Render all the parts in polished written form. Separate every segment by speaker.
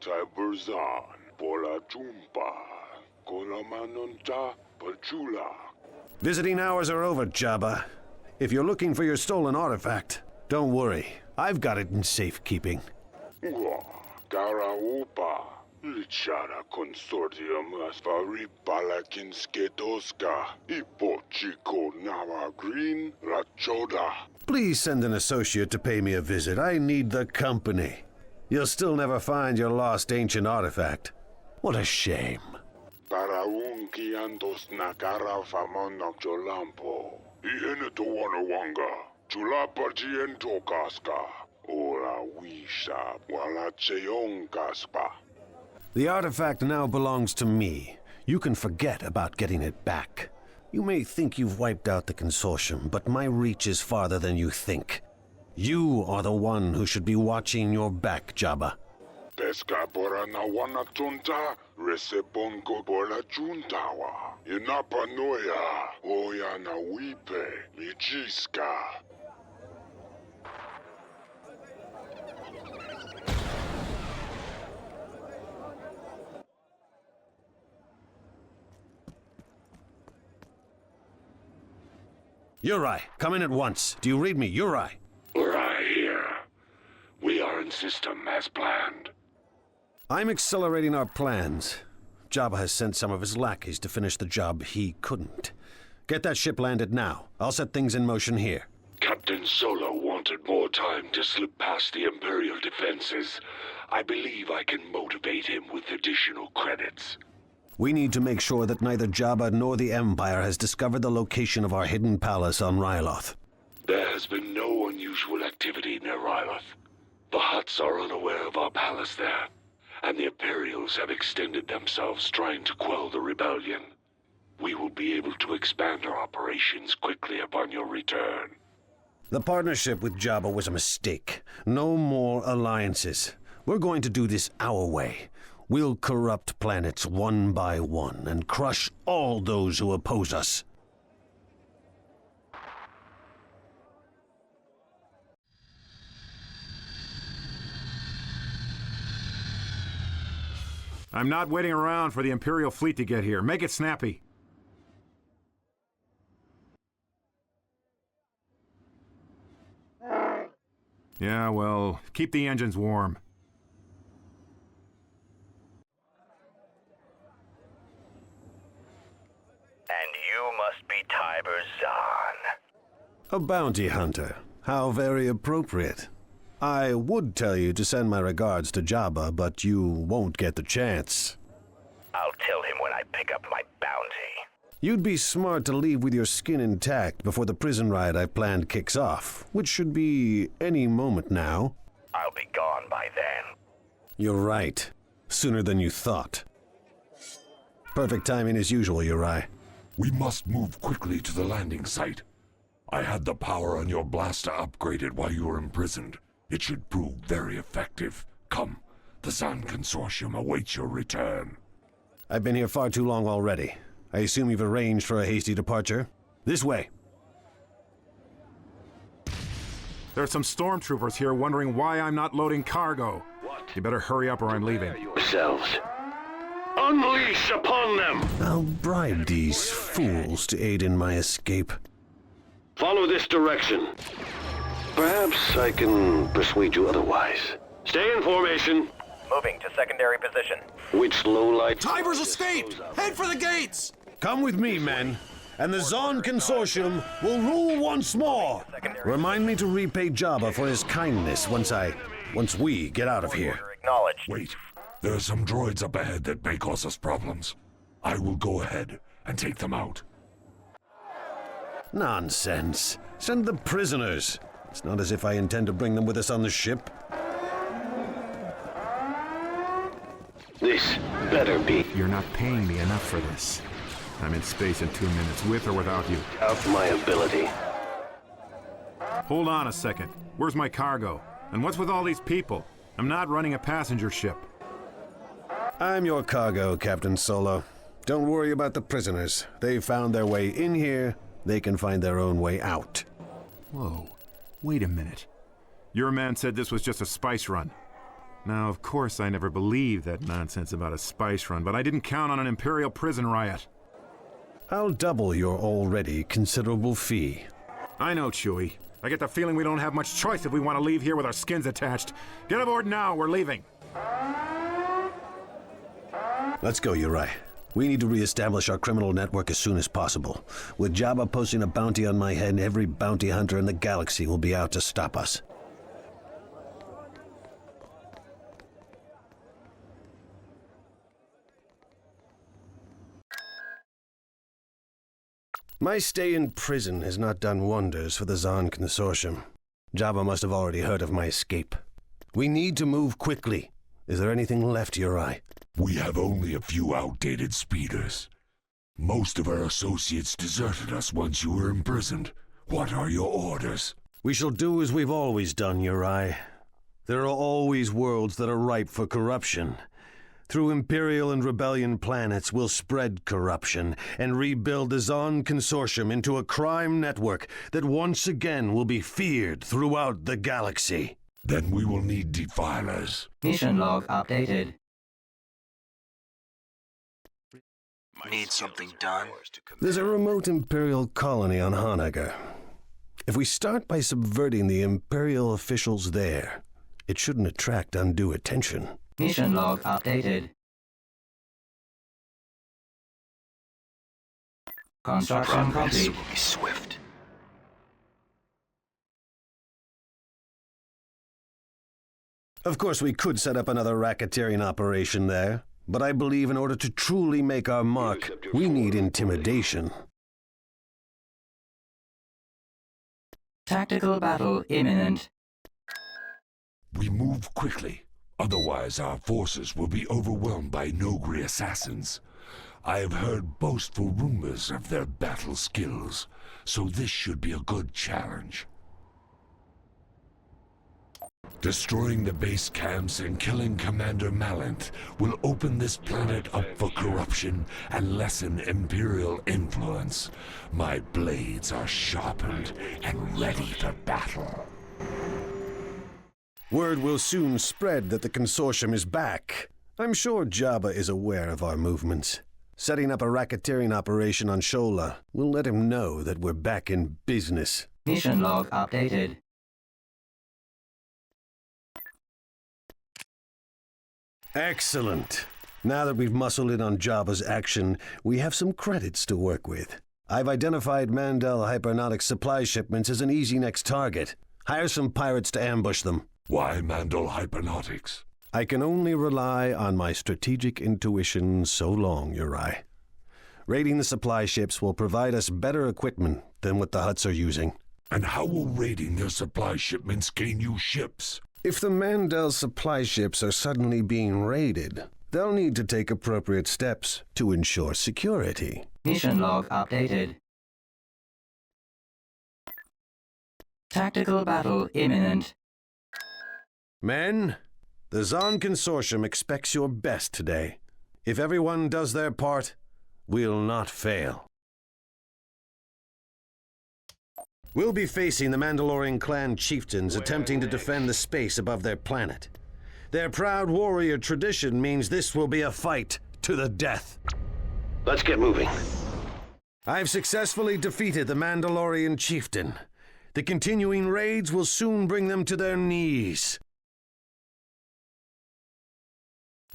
Speaker 1: Tiberzan, Bola Jumpa, Kolamanonta, Pachula.
Speaker 2: Visiting hours are over, Jabba. If you're looking for your stolen artifact, don't worry. I've got it in safekeeping.
Speaker 1: Karaopa, Lichara Consortium Asfari Balakinsketoska, Ipochiko Nawa Green, Rachoda.
Speaker 2: Please send an associate to pay me a visit. I need the company. You'll still never find your lost ancient artifact. What a shame.
Speaker 1: Paraunki Andos Nakara Famonok Jolampo, Ieneto Wanawanga, Chulapaji Tokaska, Ora Wisha, Walacheon Kaspa.
Speaker 2: The artifact now belongs to me. You can forget about getting it back. You may think you've wiped out the consortium, but my reach is farther than you think. You are the one who should be watching your back, Jabba.
Speaker 1: Pesca Borana Wanatunta, Resebongo Bola Juntawa, Inapanoya, Oyana Wipe, Mijiska.
Speaker 2: Uri, come in at once. Do you read me, Uri?
Speaker 1: Uri here. We are in system as planned.
Speaker 2: I'm accelerating our plans. Jabba has sent some of his lackeys to finish the job he couldn't. Get that ship landed now. I'll set things in motion here.
Speaker 1: Captain Solo wanted more time to slip past the Imperial defenses. I believe I can motivate him with additional credits.
Speaker 2: We need to make sure that neither Jabba nor the Empire has discovered the location of our hidden palace on Ryloth.
Speaker 1: There has been no unusual activity near Ryloth. The Hutts are unaware of our palace there, and the Imperials have extended themselves trying to quell the rebellion. We will be able to expand our operations quickly upon your return.
Speaker 2: The partnership with Jabba was a mistake. No more alliances. We're going to do this our way. We'll corrupt planets one by one and crush all those who oppose us.
Speaker 3: I'm not waiting around for the Imperial fleet to get here. Make it snappy. Yeah, well, keep the engines warm.
Speaker 4: And you must be Tiberzan.
Speaker 2: A bounty hunter. How very appropriate. I would tell you to send my regards to Jabba, but you won't get the chance.
Speaker 4: I'll tell him when I pick up my bounty.
Speaker 2: You'd be smart to leave with your skin intact before the prison riot I planned kicks off, which should be any moment now.
Speaker 4: I'll be gone by then.
Speaker 2: You're right. Sooner than you thought. Perfect timing as usual, Uri.
Speaker 5: We must move quickly to the landing site. I had the power on your blaster upgraded while you were imprisoned. It should prove very effective. Come, the Zan Consortium awaits your return.
Speaker 2: I've been here far too long already. I assume you've arranged for a hasty departure? This way.
Speaker 3: There are some stormtroopers here wondering why I'm not loading cargo. You better hurry up or I'm leaving.
Speaker 4: Yourselves. Unleash upon them!
Speaker 2: I'll bribe these fools to aid in my escape.
Speaker 4: Follow this direction. Perhaps I can persuade you otherwise. Stay in formation. Moving to secondary position. Which lowlight...
Speaker 6: Tiber's escaped! Head for the gates!
Speaker 2: Come with me, men, and the Zan Consortium will rule once more. Remind me to repay Jabba for his kindness once we get out of here.
Speaker 4: Acknowledged.
Speaker 5: Wait, there are some droids up ahead that may cause us problems. I will go ahead and take them out.
Speaker 2: Nonsense. Send the prisoners. It's not as if I intend to bring them with us on the ship.
Speaker 4: This better be
Speaker 3: You're not paying me enough for this. I'm in space in 2 minutes, with or without you.
Speaker 4: of my ability.
Speaker 3: Hold on a second. Where's my cargo? And what's with all these people? I'm not running a passenger ship.
Speaker 2: I'm your cargo, Captain Solo. Don't worry about the prisoners. They've found their way in here. They can find their own way out.
Speaker 3: Whoa. Wait a minute. Your man said this was just a spice run. Now, of course, I never believed that nonsense about a spice run, but I didn't count on an Imperial prison riot.
Speaker 2: I'll double your already considerable fee.
Speaker 3: I know, Chewie. I get the feeling we don't have much choice if we want to leave here with our skins attached. Get aboard now, we're leaving.
Speaker 2: Let's go, Uri. We need to re-establish our criminal network as soon as possible. With Jabba posting a bounty on my head, every bounty hunter in the galaxy will be out to stop us. My stay in prison has not done wonders for the Zahn Consortium. Jabba must have already heard of my escape. We need to move quickly. Is there anything left, Uri?
Speaker 5: We have only a few outdated speeders. Most of our associates deserted us once you were imprisoned. What are your orders?
Speaker 2: We shall do as we've always done, Uri. There are always worlds that are ripe for corruption. Through Imperial and Rebellion planets, we'll spread corruption and rebuild the Zahn Consortium into a crime network that once again will be feared throughout the galaxy.
Speaker 5: Then we will need defilers.
Speaker 7: Mission log updated.
Speaker 6: Need something done?
Speaker 2: There's a remote Imperial colony on Honegger. If we start by subverting the Imperial officials there, it shouldn't attract undue attention.
Speaker 7: Mission log updated. Construction
Speaker 6: Progress
Speaker 7: complete.
Speaker 6: will be swift.
Speaker 2: Of course, we could set up another racketeering operation there, but I believe in order to truly make our mark, we need intimidation.
Speaker 7: Tactical battle imminent.
Speaker 5: We move quickly. Otherwise, our forces will be overwhelmed by Nogri assassins. I have heard boastful rumors of their battle skills, so this should be a good challenge. Destroying the base camps and killing Commander Malenth will open this planet up for corruption and lessen Imperial influence. My blades are sharpened and ready for battle.
Speaker 2: Word will soon spread that the Consortium is back. I'm sure Jabba is aware of our movements. Setting up a racketeering operation on Shola will let him know that we're back in business.
Speaker 7: Mission log updated.
Speaker 2: Excellent. Now that we've muscled in on Jabba's action, we have some credits to work with. I've identified Mandel Hypernautics supply shipments as an easy next target. Hire some pirates to ambush them.
Speaker 5: Why Mandel Hypernautics?
Speaker 2: I can only rely on my strategic intuition so long, Uri. Raiding the supply ships will provide us better equipment than what the Hutts are using.
Speaker 5: And how will raiding their supply shipments gain you ships?
Speaker 2: If the Mandel supply ships are suddenly being raided, they'll need to take appropriate steps to ensure security.
Speaker 7: Mission log updated. Tactical battle imminent.
Speaker 2: Men, the Zahn Consortium expects your best today. If everyone does their part, we'll not fail. We'll be facing the Mandalorian clan chieftains attempting to defend the space above their planet. Their proud warrior tradition means this will be a fight to the death.
Speaker 4: Let's get moving.
Speaker 2: I've successfully defeated the Mandalorian chieftain. The continuing raids will soon bring them to their knees.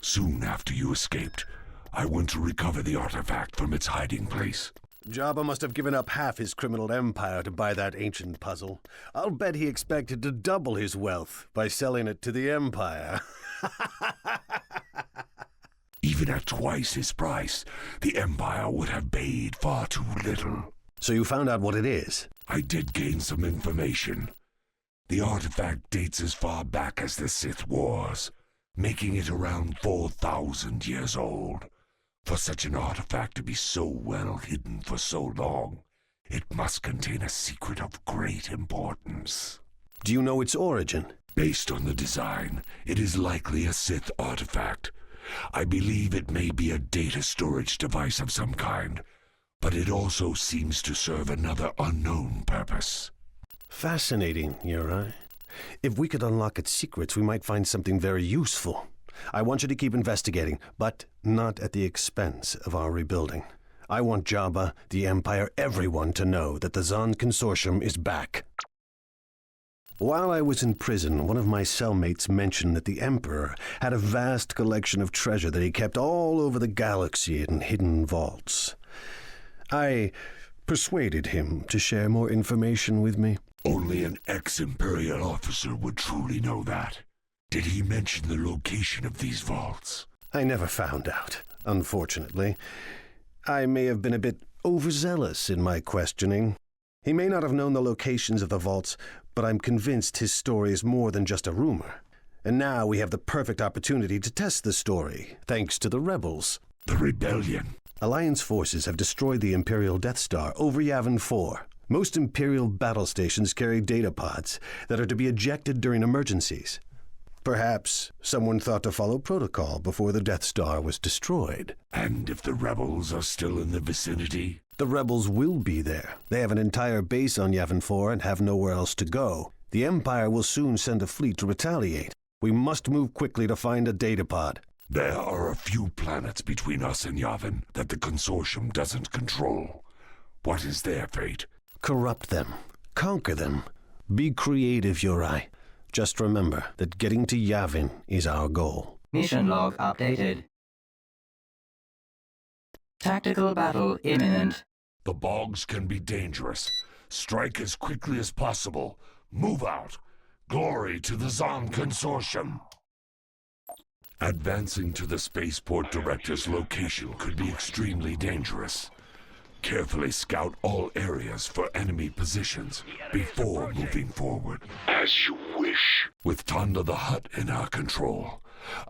Speaker 5: Soon after you escaped, I went to recover the artifact from its hiding place.
Speaker 2: Jabba must have given up half his criminal empire to buy that ancient puzzle. I'll bet he expected to double his wealth by selling it to the Empire.
Speaker 5: Even at twice his price, the Empire would have paid far too little.
Speaker 2: So you found out what it is?
Speaker 5: I did gain some information. The artifact dates as far back as the Sith Wars, making it around 4,000 years old. For such an artifact to be so well hidden for so long, it must contain a secret of great importance.
Speaker 2: Do you know its origin?
Speaker 5: Based on the design, it is likely a Sith artifact. I believe it may be a data storage device of some kind, but it also seems to serve another unknown purpose.
Speaker 2: Fascinating, Uri. If we could unlock its secrets, we might find something very useful. I want you to keep investigating, but not at the expense of our rebuilding. I want Jabba, the Empire, everyone to know that the Zahn Consortium is back. While I was in prison, one of my cellmates mentioned that the Emperor had a vast collection of treasure that he kept all over the galaxy in hidden vaults. I persuaded him to share more information with me.
Speaker 5: Only an ex-Imperial officer would truly know that. Did he mention the location of these vaults?
Speaker 2: I never found out, unfortunately. I may have been a bit overzealous in my questioning. He may not have known the locations of the vaults, but I'm convinced his story is more than just a rumor. And now we have the perfect opportunity to test the story, thanks to the rebels.
Speaker 5: The rebellion.
Speaker 2: Alliance forces have destroyed the Imperial Death Star over Yavin 4. Most Imperial battle stations carry data pods that are to be ejected during emergencies. Perhaps someone thought to follow protocol before the Death Star was destroyed.
Speaker 5: And if the rebels are still in the vicinity?
Speaker 2: The rebels will be there. They have an entire base on Yavin 4 and have nowhere else to go. The Empire will soon send a fleet to retaliate. We must move quickly to find a data pod.
Speaker 5: There are a few planets between us and Yavin that the Consortium doesn't control. What is their fate?
Speaker 2: Corrupt them. Conquer them. Be creative, Yuri. Just remember that getting to Yavin is our goal.
Speaker 7: Mission log updated. Tactical battle imminent.
Speaker 5: The bogs can be dangerous. Strike as quickly as possible. Move out. Glory to the Zahn Consortium. Advancing to the spaceport director's location could be extremely dangerous. Carefully scout all areas for enemy positions before moving forward.
Speaker 1: As you wish.
Speaker 5: With Tanda the Hutt in our control,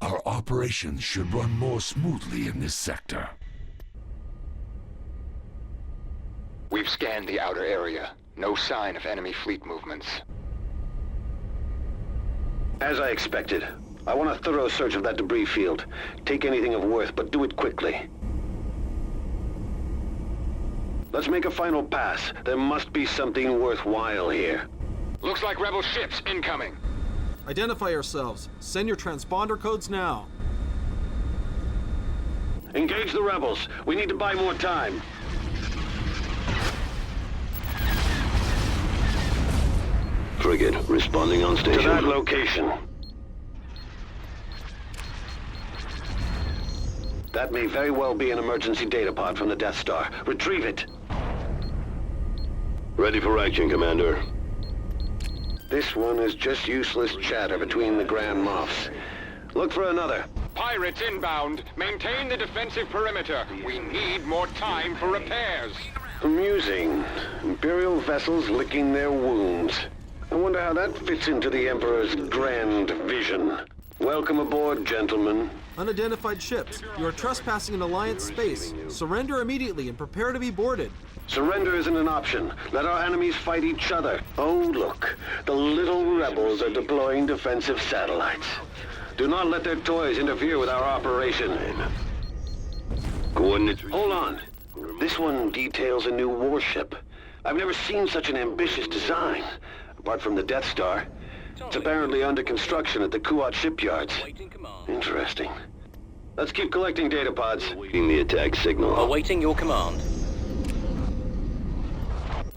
Speaker 5: our operations should run more smoothly in this sector.
Speaker 8: We've scanned the outer area. No sign of enemy fleet movements.
Speaker 4: As I expected. I want a thorough search of that debris field. Take anything of worth, but do it quickly. Let's make a final pass. There must be something worthwhile here.
Speaker 8: Looks like rebel ships incoming.
Speaker 9: Identify yourselves. Send your transponder codes now.
Speaker 4: Engage the rebels. We need to buy more time. Frigate, responding on station. To that location. That may very well be an emergency data pod from the Death Star. Retrieve it. Ready for action, Commander. This one is just useless chatter between the Grand Moffs. Look for another.
Speaker 8: Pirates inbound. Maintain the defensive perimeter. We need more time for repairs.
Speaker 4: Amusing. Imperial vessels licking their wounds. I wonder how that fits into the Emperor's grand vision. Welcome aboard, gentlemen.
Speaker 9: Unidentified ships. You are trespassing in Alliance space. Surrender immediately and prepare to be boarded.
Speaker 4: Surrender isn't an option. Let our enemies fight each other. Oh, look. The little rebels are deploying defensive satellites. Do not let their toys interfere with our operation. Coordinates. Hold on. This one details a new warship. I've never seen such an ambitious design. Apart from the Death Star. It's apparently under construction at the Kuat shipyards. Interesting. Let's keep collecting data pods. Awaiting the attack signal.
Speaker 10: Awaiting your command.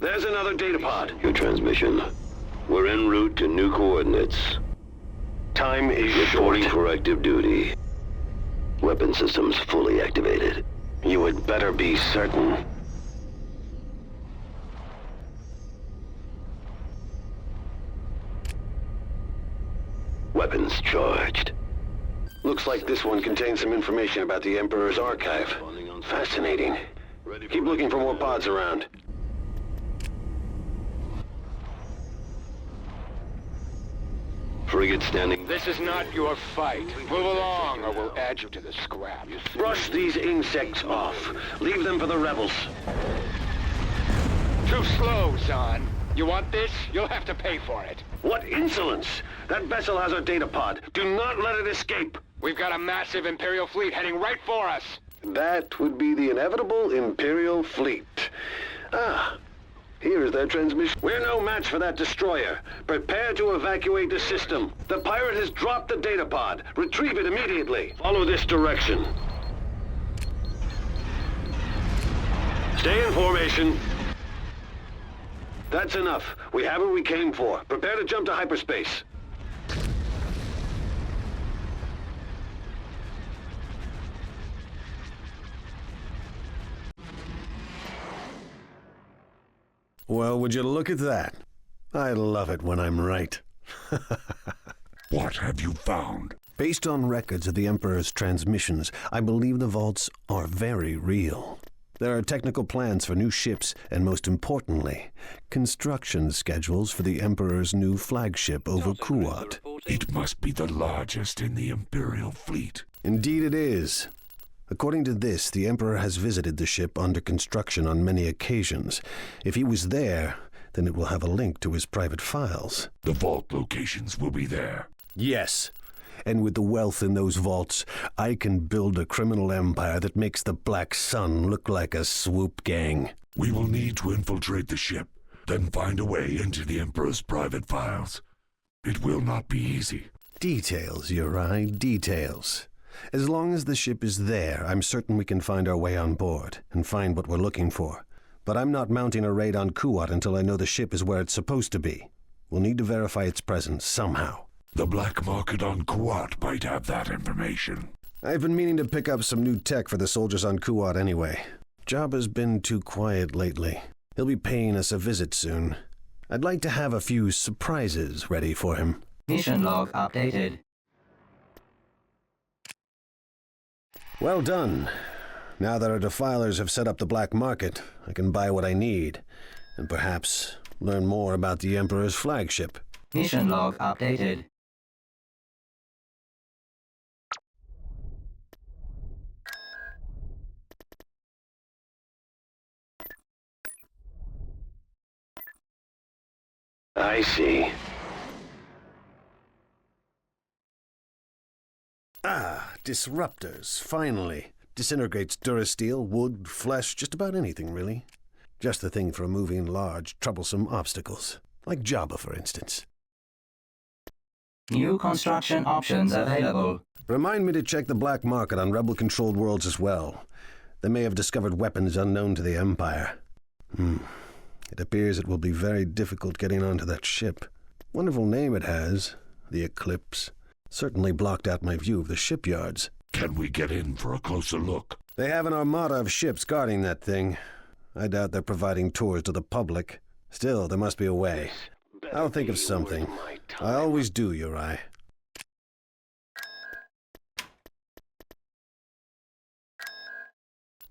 Speaker 4: There's another data pod. Your transmission. We're en route to new coordinates. Time is short. For active duty. Weapon systems fully activated. You had better be certain. Weapons charged. Looks like this one contains some information about the Emperor's archive. Fascinating. Keep looking for more pods around. Frigate standing.
Speaker 8: This is not your fight. Move along or we'll add you to the scrap.
Speaker 4: Brush these insects off. Leave them for the rebels.
Speaker 8: Too slow, Zahn. You want this? You'll have to pay for it.
Speaker 4: What insolence! That vessel has our data pod. Do not let it escape.
Speaker 8: We've got a massive Imperial fleet heading right for us.
Speaker 4: That would be the inevitable Imperial fleet. Ah, Here's their transmission. We're no match for that destroyer. Prepare to evacuate the system. The pirate has dropped the data pod. Retrieve it immediately. Follow this direction. Stay in formation. That's enough. We have what we came for. Prepare to jump to hyperspace.
Speaker 2: Well, would you look at that? I love it when I'm right.
Speaker 5: What have you found?
Speaker 2: Based on records of the Emperor's transmissions, I believe the vaults are very real. There are technical plans for new ships, and most importantly, construction schedules for the Emperor's new flagship over Kuat.
Speaker 5: It must be the largest in the Imperial fleet.
Speaker 2: Indeed it is. According to this, the Emperor has visited the ship under construction on many occasions. If he was there, then it will have a link to his private files.
Speaker 5: The vault locations will be there.
Speaker 2: Yes. And with the wealth in those vaults, I can build a criminal empire that makes the Black Sun look like a swoop gang.
Speaker 5: We will need to infiltrate the ship, then find a way into the Emperor's private files. It will not be easy.
Speaker 2: Details, Uri, details. As long as the ship is there, I'm certain we can find our way on board and find what we're looking for. But I'm not mounting a raid on Kuat until I know the ship is where it's supposed to be. We'll need to verify its presence somehow.
Speaker 5: The black market on Kuat might have that information.
Speaker 2: I've been meaning to pick up some new tech for the soldiers on Kuat anyway. Jabba's been too quiet lately. He'll be paying us a visit soon. I'd like to have a few surprises ready for him.
Speaker 7: Mission log updated.
Speaker 2: Well done. Now that our defilers have set up the black market, I can buy what I need, and perhaps learn more about the Emperor's flagship.
Speaker 7: Mission log updated.
Speaker 4: I see.
Speaker 2: Ah, disruptors, finally. Disintegrates durasteel, wood, flesh, just about anything, really. Just the thing for removing large, troublesome obstacles. Like Jabba, for instance.
Speaker 7: New construction options available.
Speaker 2: Remind me to check the black market on rebel-controlled worlds as well. They may have discovered weapons unknown to the Empire. It appears it will be very difficult getting onto that ship. Wonderful name it has, the Eclipse. Certainly blocked out my view of the shipyards.
Speaker 5: Can we get in for a closer look?
Speaker 2: They have an armada of ships guarding that thing. I doubt they're providing tours to the public. Still, there must be a way. I'll think of something. I always do, Uri.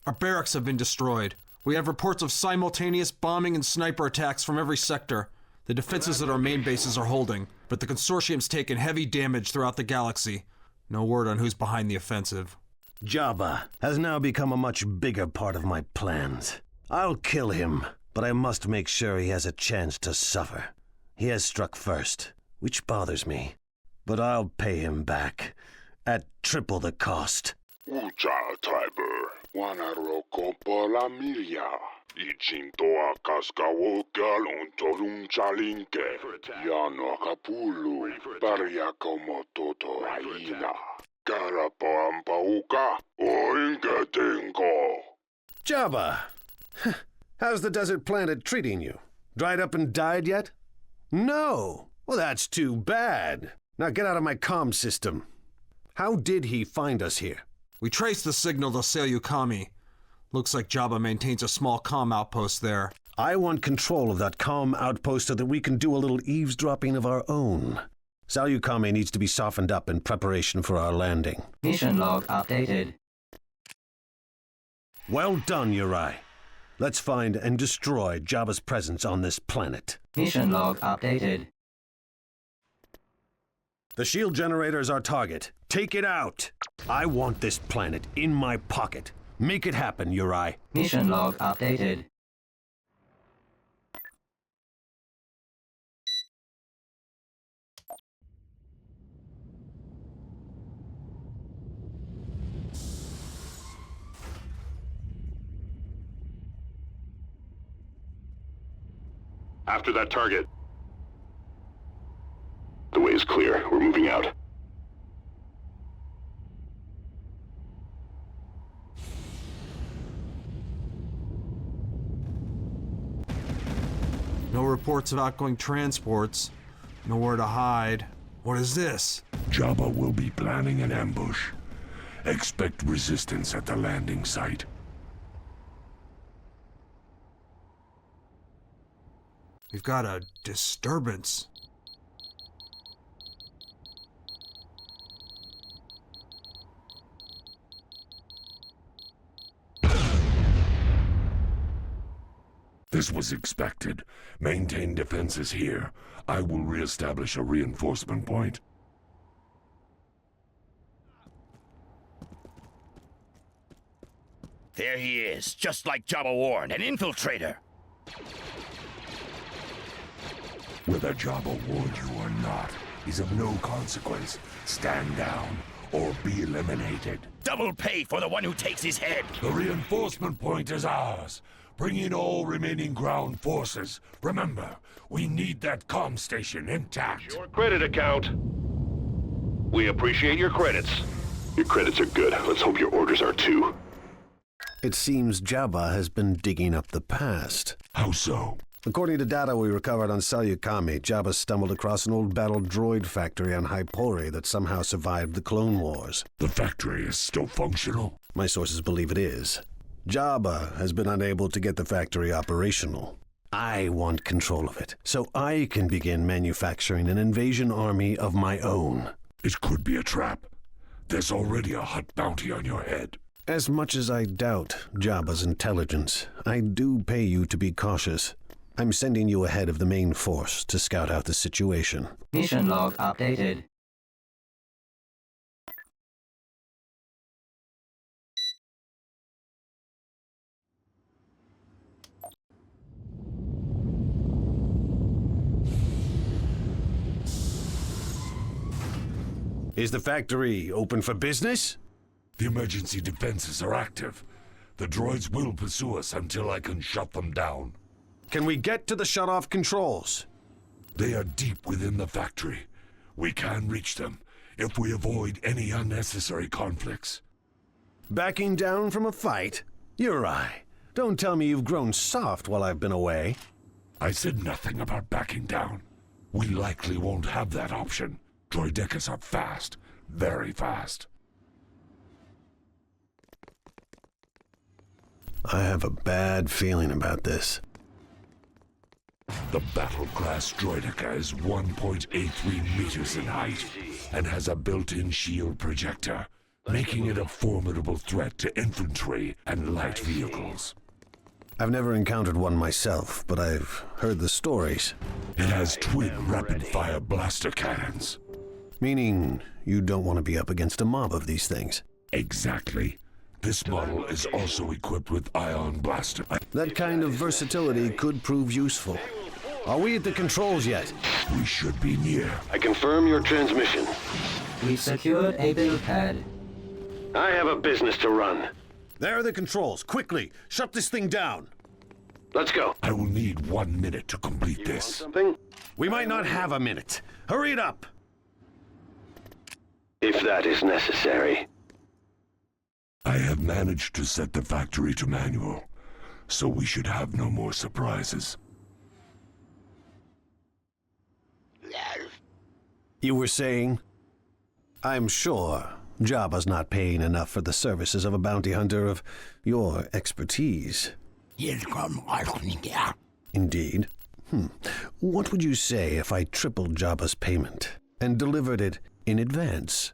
Speaker 9: Our barracks have been destroyed. We have reports of simultaneous bombing and sniper attacks from every sector. The defenses at our main bases are holding, but the Consortium's taken heavy damage throughout the galaxy. No word on who's behind the offensive.
Speaker 2: Jabba has now become a much bigger part of my plans. I'll kill him, but I must make sure he has a chance to suffer. He has struck first, which bothers me. But I'll pay him back, at triple the cost.
Speaker 1: Ucha Tiber, Wanaro Kompola Milia, Ichintoa Kaskawokalon Torunchalinke, Yano Kapulu, Pariakomototo Raina, Karapampauka, Oinkatenko.
Speaker 2: Jabba! How's the desert planet treating you? Dried up and died yet? No! Well, that's too bad. Now get out of my comm system. How did he find us here?
Speaker 9: We traced the signal to Seiyukami. Looks like Jabba maintains a small comm outpost there.
Speaker 2: I want control of that comm outpost so that we can do a little eavesdropping of our own. Seiyukami needs to be softened up in preparation for our landing.
Speaker 7: Mission log updated.
Speaker 2: Well done, Uri. Let's find and destroy Jabba's presence on this planet.
Speaker 7: Mission log updated.
Speaker 2: The shield generator is our target. Take it out. I want this planet in my pocket. Make it happen, Uri.
Speaker 7: Mission log updated.
Speaker 1: After that target. The way is clear. We're moving out.
Speaker 9: No reports of outgoing transports. Nowhere to hide. What is this?
Speaker 5: Jabba will be planning an ambush. Expect resistance at the landing site.
Speaker 9: We've got a disturbance.
Speaker 5: This was expected. Maintain defenses here. I will reestablish a reinforcement point.
Speaker 10: There he is, just like Jabba warned, an infiltrator.
Speaker 5: Whether Jabba warned you or not is of no consequence. Stand down or be eliminated.
Speaker 10: Double pay for the one who takes his head.
Speaker 5: The reinforcement point is ours. Bring in all remaining ground forces. Remember, we need that comm station intact.
Speaker 1: Your credit account. We appreciate your credits. Your credits are good. Let's hope your orders are too.
Speaker 2: It seems Jabba has been digging up the past.
Speaker 5: How so?
Speaker 2: According to data we recovered on Salyukami, Jabba stumbled across an old battle droid factory on Hypori that somehow survived the Clone Wars.
Speaker 5: The factory is still functional?
Speaker 2: My sources believe it is. Jabba has been unable to get the factory operational. I want control of it, so I can begin manufacturing an invasion army of my own.
Speaker 5: It could be a trap. There's already a Hutt bounty on your head.
Speaker 2: As much as I doubt Jabba's intelligence, I do pay you to be cautious. I'm sending you ahead of the main force to scout out the situation.
Speaker 7: Mission log updated.
Speaker 2: Is the factory open for business?
Speaker 5: The emergency defenses are active. The droids will pursue us until I can shut them down.
Speaker 2: Can we get to the shut-off controls?
Speaker 5: They are deep within the factory. We can reach them if we avoid any unnecessary conflicts.
Speaker 2: Backing down from a fight? Uri, don't tell me you've grown soft while I've been away.
Speaker 5: I said nothing about backing down. We likely won't have that option. Droidekas are fast, very fast.
Speaker 2: I have a bad feeling about this.
Speaker 5: The battle-class Droideka is 1.83 meters in height and has a built-in shield projector, making it a formidable threat to infantry and light vehicles.
Speaker 2: I've never encountered one myself, but I've heard the stories.
Speaker 5: It has twin rapid-fire blaster cannons.
Speaker 2: Meaning you don't want to be up against a mob of these things.
Speaker 5: Exactly. This model is also equipped with ion blaster.
Speaker 2: That kind of versatility could prove useful. Are we at the controls yet?
Speaker 5: We should be near.
Speaker 4: I confirm your transmission.
Speaker 7: We've secured a build pad.
Speaker 4: I have a business to run.
Speaker 2: There are the controls. Quickly, shut this thing down.
Speaker 4: Let's go.
Speaker 5: I will need 1 minute to complete this.
Speaker 4: Something?
Speaker 2: We might not have a minute. Hurry it up!
Speaker 4: If that is necessary.
Speaker 5: I have managed to set the factory to manual, so we should have no more surprises.
Speaker 2: You were saying? I'm sure Jabba's not paying enough for the services of a bounty hunter of your expertise. Indeed. What would you say if I tripled Jabba's payment and delivered it in advance?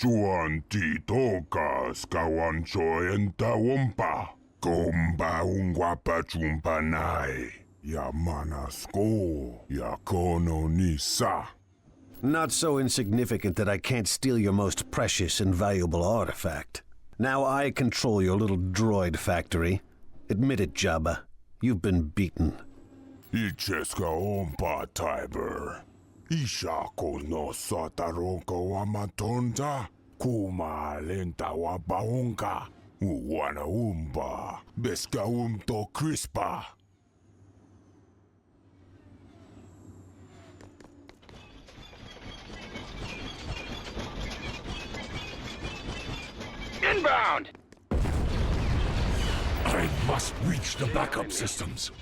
Speaker 5: Juan titokas kawan soenta wompa. Komba ungwapa chumpanai. Yamanasko yakono nisa.
Speaker 2: Not so insignificant that I can't steal your most precious and valuable artifact. Now I control your little droid factory. Admit it, Jabba. You've been beaten.
Speaker 5: Icheska ompa, Tiber. Ishako no sotaronko wamatonda. Kuma lenta wabaunka. Uwana umba. Beska umto crispa.
Speaker 8: Inbound!
Speaker 5: I must reach the backup systems.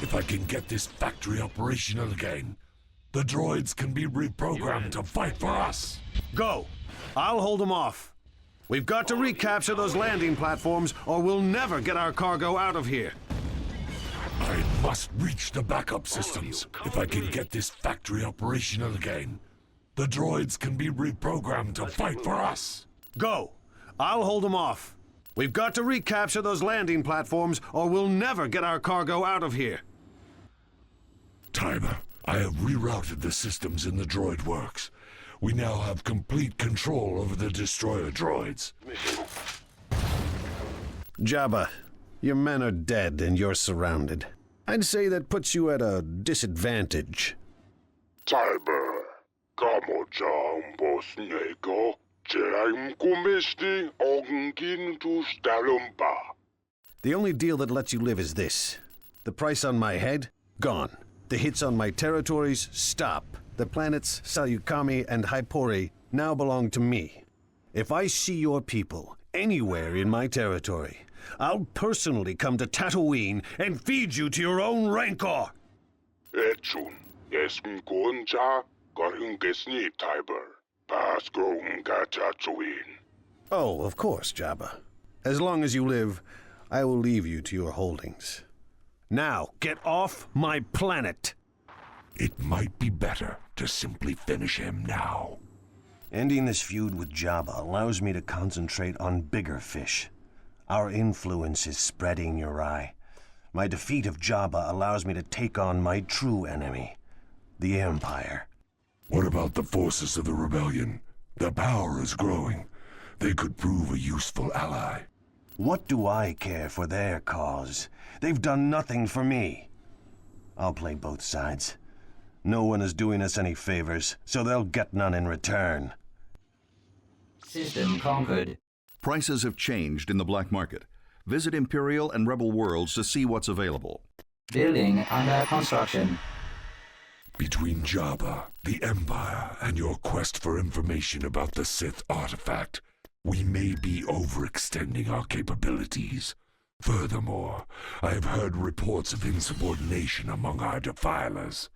Speaker 5: If I can get this factory operational again, the droids can be reprogrammed to fight for us.
Speaker 2: Go! I'll hold them off. We've got to recapture those landing platforms, or we'll never get our cargo out of here.
Speaker 5: I must reach the backup systems. If I can get this factory operational again, the droids can be reprogrammed to fight for us.
Speaker 2: Go! I'll hold them off. We've got to recapture those landing platforms, or we'll never get our cargo out of here.
Speaker 5: Tiber, I have rerouted the systems in the droid works. We now have complete control over the destroyer droids.
Speaker 2: Jabba, your men are dead and you're surrounded. I'd say that puts you at a disadvantage.
Speaker 1: Tiber, kamocha umbosnego, jeraim kumisti ogngin tu stalumpa.
Speaker 2: The only deal that lets you live is this. The price on my head? Gone. The hits on my territories? Stop. The planets Salukami and Hypori now belong to me. If I see your people anywhere in my territory, I'll personally come to Tatooine and feed you to your own rancor.
Speaker 1: Etchun, esm goncha, garungesni Tiber, pasko Tatooine.
Speaker 2: Oh, of course, Jabba. As long as you live, I will leave you to your holdings. Now, get off my planet!
Speaker 5: It might be better to simply finish him now.
Speaker 2: Ending this feud with Jabba allows me to concentrate on bigger fish. Our influence is spreading, Uri. My defeat of Jabba allows me to take on my true enemy, the Empire.
Speaker 5: What about the forces of the rebellion? Their power is growing. They could prove a useful ally.
Speaker 2: What do I care for their cause? They've done nothing for me. I'll play both sides. No one is doing us any favors, so they'll get none in return.
Speaker 7: System conquered.
Speaker 11: Prices have changed in the black market. Visit Imperial and Rebel worlds to see what's available.
Speaker 7: Building under construction.
Speaker 5: Between Jabba, the Empire, and your quest for information about the Sith artifact, we may be overextending our capabilities. Furthermore, I have heard reports of insubordination among our defilers.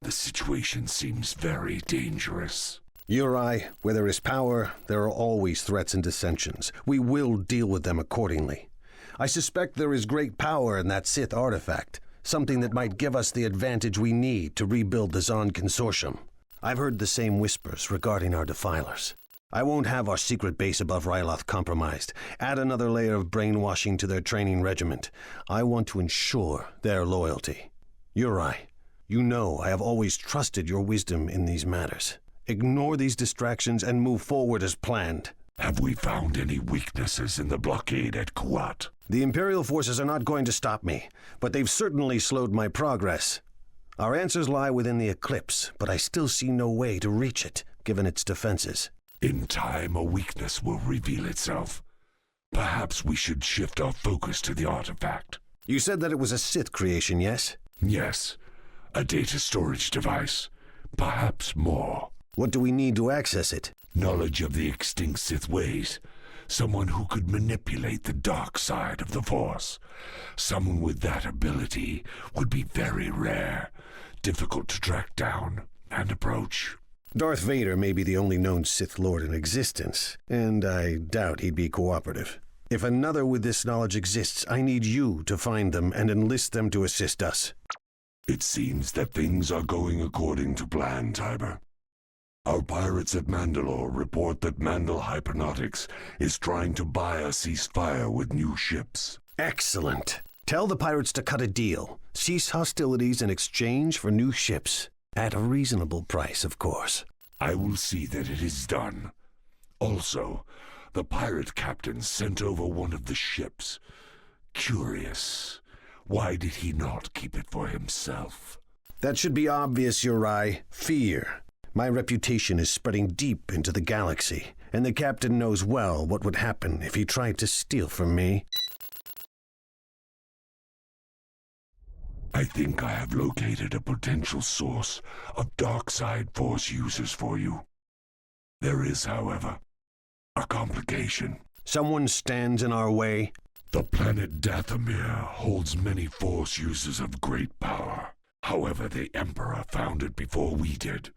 Speaker 5: The situation seems very dangerous.
Speaker 2: Uri, where there is power, there are always threats and dissensions. We will deal with them accordingly. I suspect there is great power in that Sith artifact, something that might give us the advantage we need to rebuild the Zon Consortium. I've heard the same whispers regarding our defilers. I won't have our secret base above Ryloth compromised. Add another layer of brainwashing to their training regiment. I want to ensure their loyalty. Uri, you know I have always trusted your wisdom in these matters. Ignore these distractions and move forward as planned.
Speaker 5: Have we found any weaknesses in the blockade at Kuat?
Speaker 2: The Imperial forces are not going to stop me, but they've certainly slowed my progress. Our answers lie within the Eclipse, but I still see no way to reach it, given its defenses.
Speaker 5: In time, a weakness will reveal itself. Perhaps we should shift our focus to the artifact.
Speaker 2: You said that it was a Sith creation, yes?
Speaker 5: Yes. A data storage device. Perhaps more.
Speaker 2: What do we need to access it?
Speaker 5: Knowledge of the extinct Sith ways. Someone who could manipulate the dark side of the Force. Someone with that ability would be very rare, difficult to track down and approach.
Speaker 2: Darth Vader may be the only known Sith Lord in existence, and I doubt he'd be cooperative. If another with this knowledge exists, I need you to find them and enlist them to assist us.
Speaker 5: It seems that things are going according to plan, Tiber. Our pirates at Mandalore report that Mandal Hypernautics is trying to buy a ceasefire with new ships.
Speaker 2: Excellent. Tell the pirates to cut a deal. Cease hostilities in exchange for new ships. At a reasonable price, of course.
Speaker 5: I will see that it is done. Also, the pirate captain sent over one of the ships. Curious. Why did he not keep it for himself?
Speaker 2: That should be obvious, Uri. Fear. My reputation is spreading deep into the galaxy, and the captain knows well what would happen if he tried to steal from me.
Speaker 5: I think I have located a potential source of dark-side force users for you. There is, however, a complication.
Speaker 2: Someone stands in our way?
Speaker 5: The planet Dathomir holds many force users of great power. However, the Emperor found it before we did.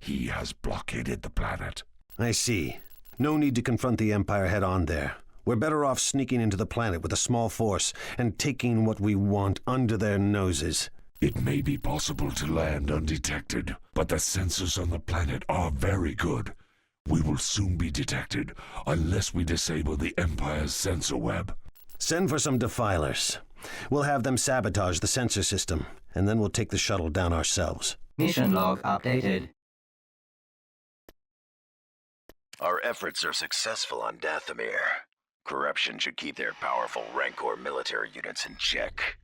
Speaker 5: He has blockaded the planet.
Speaker 2: I see. No need to confront the Empire head-on there. We're better off sneaking into the planet with a small force and taking what we want under their noses.
Speaker 5: It may be possible to land undetected, but the sensors on the planet are very good. We will soon be detected unless we disable the Empire's sensor web.
Speaker 2: Send for some defilers. We'll have them sabotage the sensor system, and then we'll take the shuttle down ourselves.
Speaker 7: Mission log updated.
Speaker 6: Our efforts are successful on Dathomir. Corruption should keep their powerful Rancor military units in check.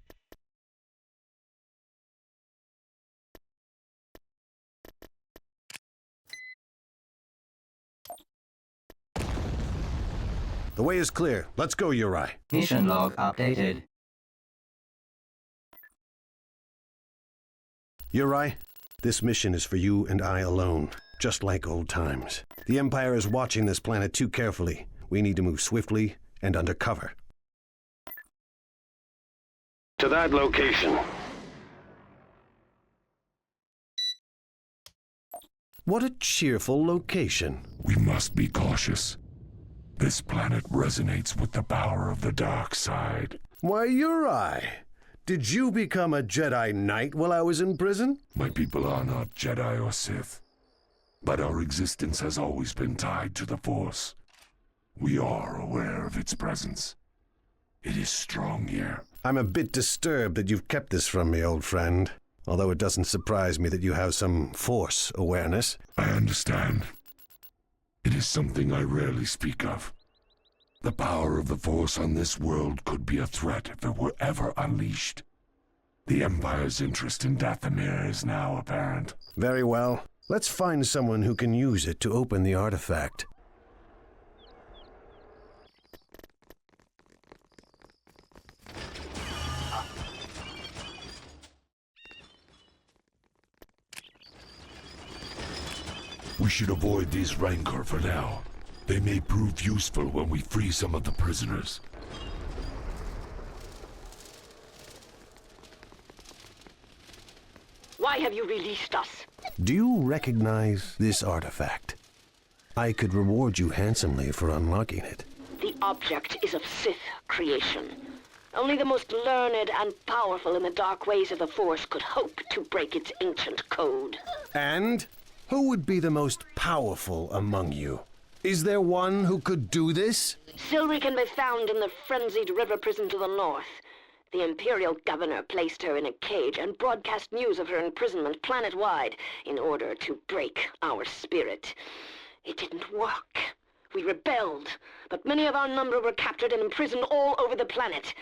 Speaker 2: The way is clear. Let's go, Uri.
Speaker 7: Mission log updated.
Speaker 2: Uri, this mission is for you and I alone, just like old times. The Empire is watching this planet too carefully. We need to move swiftly and under cover.
Speaker 4: To that location.
Speaker 2: What a cheerful location.
Speaker 5: We must be cautious. This planet resonates with the power of the dark side.
Speaker 2: Why, Uri, did you become a Jedi Knight while I was in prison?
Speaker 5: My people are not Jedi or Sith, but our existence has always been tied to the Force. We are aware of its presence. It is strong here.
Speaker 2: I'm a bit disturbed that you've kept this from me, old friend. Although it doesn't surprise me that you have some Force awareness.
Speaker 5: I understand. It is something I rarely speak of. The power of the Force on this world could be a threat if it were ever unleashed. The Empire's interest in Dathomir is now apparent.
Speaker 2: Very well. Let's find someone who can use it to open the artifact.
Speaker 5: We should avoid these Rancor for now. They may prove useful when we free some of the prisoners.
Speaker 12: Why have you released us?
Speaker 2: Do you recognize this artifact? I could reward you handsomely for unlocking it.
Speaker 12: The object is of Sith creation. Only the most learned and powerful in the dark ways of the Force could hope to break its ancient code.
Speaker 2: And who would be the most powerful among you? Is there one who could do this?
Speaker 12: Silri can be found in the frenzied river prison to the north. The Imperial governor placed her in a cage and broadcast news of her imprisonment planet-wide in order to break our spirit. It didn't work. We rebelled, but many of our number were captured and imprisoned all over the planet.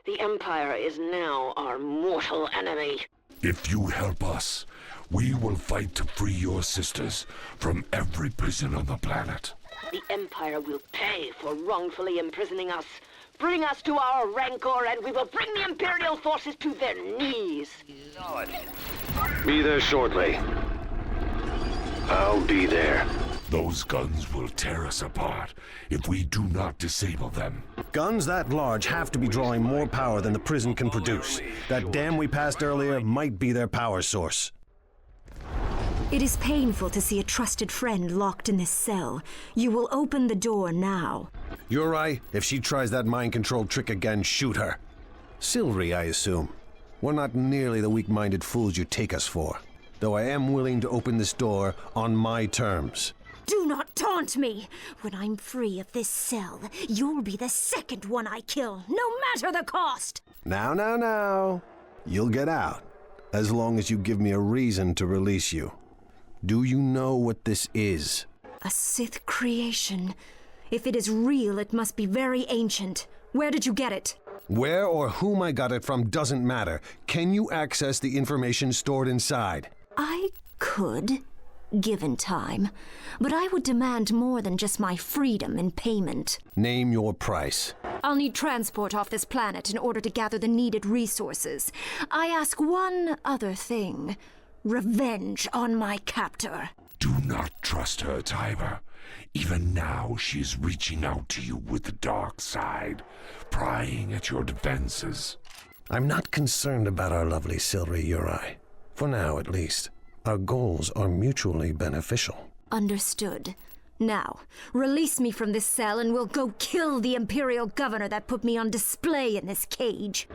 Speaker 12: The Empire is now our mortal enemy.
Speaker 5: If you help us, we will fight to free your sisters from every prison on the planet.
Speaker 12: The Empire will pay for wrongfully imprisoning us. Bring us to our Rancor and we will bring the Imperial forces to their knees.
Speaker 4: Be there shortly. I'll be there.
Speaker 5: Those guns will tear us apart if we do not disable them.
Speaker 2: Guns that large have to be drawing more power than the prison can produce. That dam we passed earlier might be their power source.
Speaker 13: It is painful to see a trusted friend locked in this cell. You will open the door now.
Speaker 2: Uri, if she tries that mind-control trick again, shoot her. Silri, I assume. We're not nearly the weak-minded fools you take us for. Though I am willing to open this door on my terms.
Speaker 13: Do not taunt me! When I'm free of this cell, you'll be the second one I kill, no matter the cost!
Speaker 2: Now. You'll get out, as long as you give me a reason to release you. Do you know what this is?
Speaker 13: A Sith creation. If it is real, it must be very ancient. Where did you get it?
Speaker 2: Where or whom I got it from doesn't matter. Can you access the information stored inside?
Speaker 13: I could, given time, but I would demand more than just my freedom in payment.
Speaker 2: Name your price.
Speaker 13: I'll need transport off this planet in order to gather the needed resources. I ask one other thing. Revenge on my captor.
Speaker 5: Do not trust her, Tiber. Even now, she's reaching out to you with the dark side, prying at your defenses.
Speaker 2: I'm not concerned about our lovely Silri Uri. For now, at least. Our goals are mutually beneficial.
Speaker 13: Understood. Now, release me from this cell and we'll go kill the Imperial Governor that put me on display in this cage.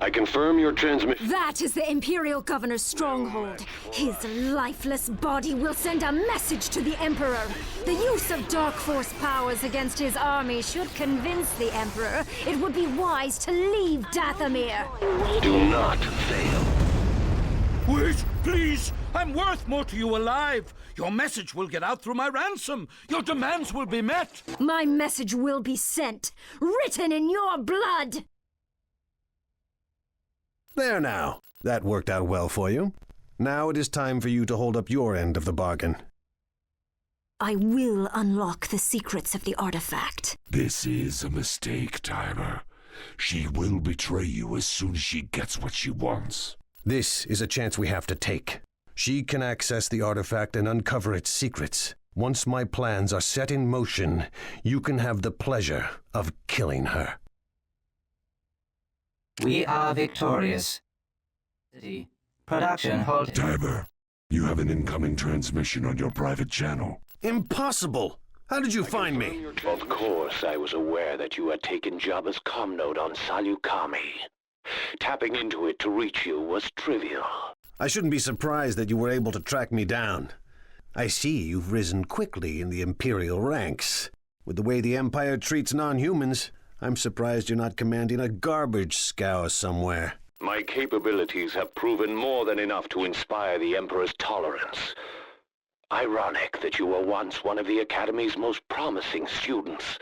Speaker 4: I confirm your transmission.
Speaker 13: That is the Imperial Governor's stronghold. His lifeless body will send a message to the Emperor. The use of Dark Force powers against his army should convince the Emperor it would be wise to leave Dathomir.
Speaker 4: Do not fail.
Speaker 10: Wait, please! I'm worth more to you alive! Your message will get out through my ransom! Your demands will be met!
Speaker 13: My message will be sent, written in your blood!
Speaker 2: There now. That worked out well for you. Now it is time for you to hold up your end of the bargain.
Speaker 13: I will unlock the secrets of the artifact.
Speaker 5: This is a mistake, Tiber. She will betray you as soon as she gets what she wants.
Speaker 2: This is a chance we have to take. She can access the artifact and uncover its secrets. Once my plans are set in motion, you can have the pleasure of killing her.
Speaker 7: We are victorious. Production halted.
Speaker 5: Tiber, you have an incoming transmission on your private channel.
Speaker 2: Impossible! How did you find me?
Speaker 4: Of course, I was aware that you had taken Jabba's comm node on Salukami. Tapping into it to reach you was trivial.
Speaker 2: I shouldn't be surprised that you were able to track me down. I see you've risen quickly in the Imperial ranks. With the way the Empire treats non-humans, I'm surprised you're not commanding a garbage scow somewhere.
Speaker 4: My capabilities have proven more than enough to inspire the Emperor's tolerance. Ironic that you were once one of the Academy's most promising students.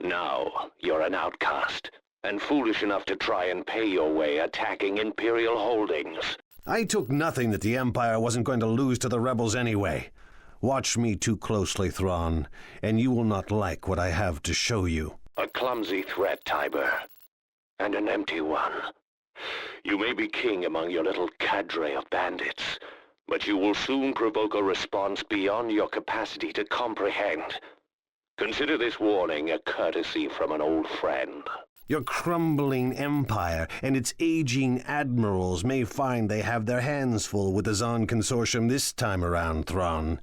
Speaker 4: Now, you're an outcast, and foolish enough to try and pay your way attacking Imperial holdings.
Speaker 2: I took nothing that the Empire wasn't going to lose to the rebels anyway. Watch me too closely, Thrawn, and you will not like what I have to show you.
Speaker 4: A clumsy threat, Tiber. And an empty one. You may be king among your little cadre of bandits, but you will soon provoke a response beyond your capacity to comprehend. Consider this warning a courtesy from an old friend.
Speaker 2: Your crumbling empire and its aging admirals may find they have their hands full with the Zon Consortium this time around, Thrawn.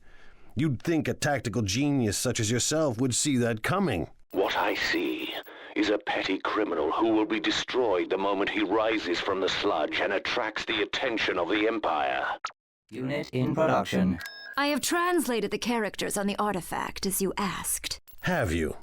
Speaker 2: You'd think a tactical genius such as yourself would see that coming.
Speaker 4: What I see is a petty criminal who will be destroyed the moment he rises from the sludge and attracts the attention of the Empire.
Speaker 7: Unit in production.
Speaker 13: I have translated the characters on the artifact as you asked.
Speaker 2: Have you?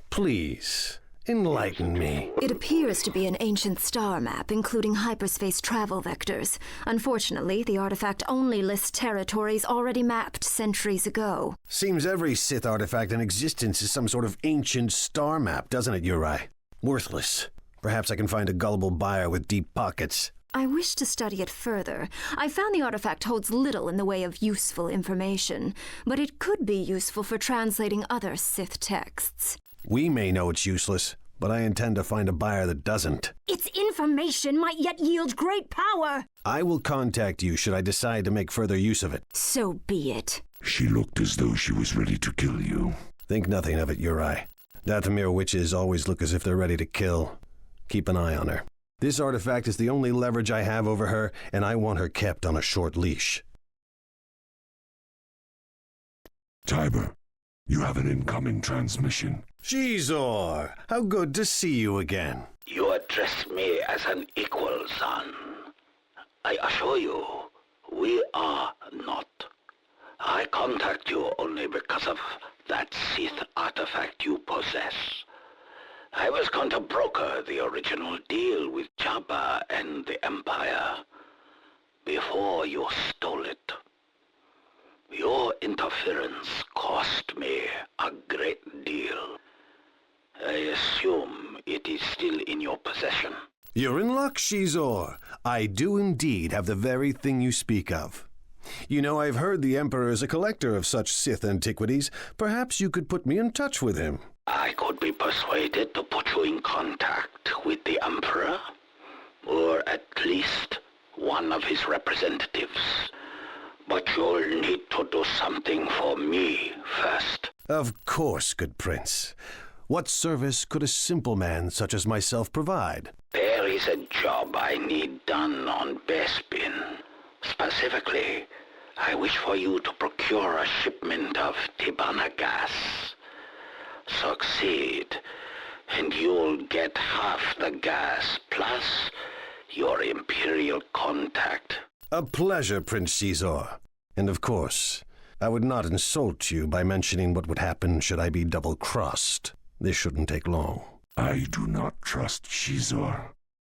Speaker 2: Please, enlighten me.
Speaker 13: It appears to be an ancient star map, including hyperspace travel vectors. Unfortunately, the artifact only lists territories already mapped centuries ago.
Speaker 2: Seems every Sith artifact in existence is some sort of ancient star map, doesn't it, Uri? Worthless. Perhaps I can find a gullible buyer with deep pockets.
Speaker 13: I wish to study it further. I found the artifact holds little in the way of useful information, but it could be useful for translating other Sith texts.
Speaker 2: We may know it's useless, but I intend to find a buyer that doesn't.
Speaker 13: Its information might yet yield great power.
Speaker 2: I will contact you should I decide to make further use of it.
Speaker 13: So be it.
Speaker 5: She looked as though she was ready to kill you.
Speaker 2: Think nothing of it, Uri. Dathomir witches always look as if they're ready to kill. Keep an eye on her. This artifact is the only leverage I have over her, and I want her kept on a short leash.
Speaker 5: Tiber, you have an incoming transmission.
Speaker 2: Xizor, how good to see you again.
Speaker 4: You address me as an equal, son. I assure you, we are not. I contact you only because of that Sith artifact you possess. I was going to broker the original deal with Jabba and the Empire before you stole it. Your interference cost me a great deal. I assume it is still in your possession.
Speaker 2: You're in luck, Shizor. I do indeed have the very thing you speak of. You know, I've heard the Emperor is a collector of such Sith antiquities. Perhaps you could put me in touch with him.
Speaker 4: I could be persuaded to put you in contact with the Emperor, or at least one of his representatives. But you'll need to do something for me first.
Speaker 2: Of course, good prince. What service could a simple man such as myself provide?
Speaker 4: There is a job I need done on Bespin. Specifically, I wish for you to procure a shipment of Tibanna gas. Succeed, and you'll get half the gas, plus your Imperial contact.
Speaker 2: A pleasure, Prince Shizor. And of course, I would not insult you by mentioning what would happen should I be double-crossed. This shouldn't take long.
Speaker 5: I do not trust Shizor.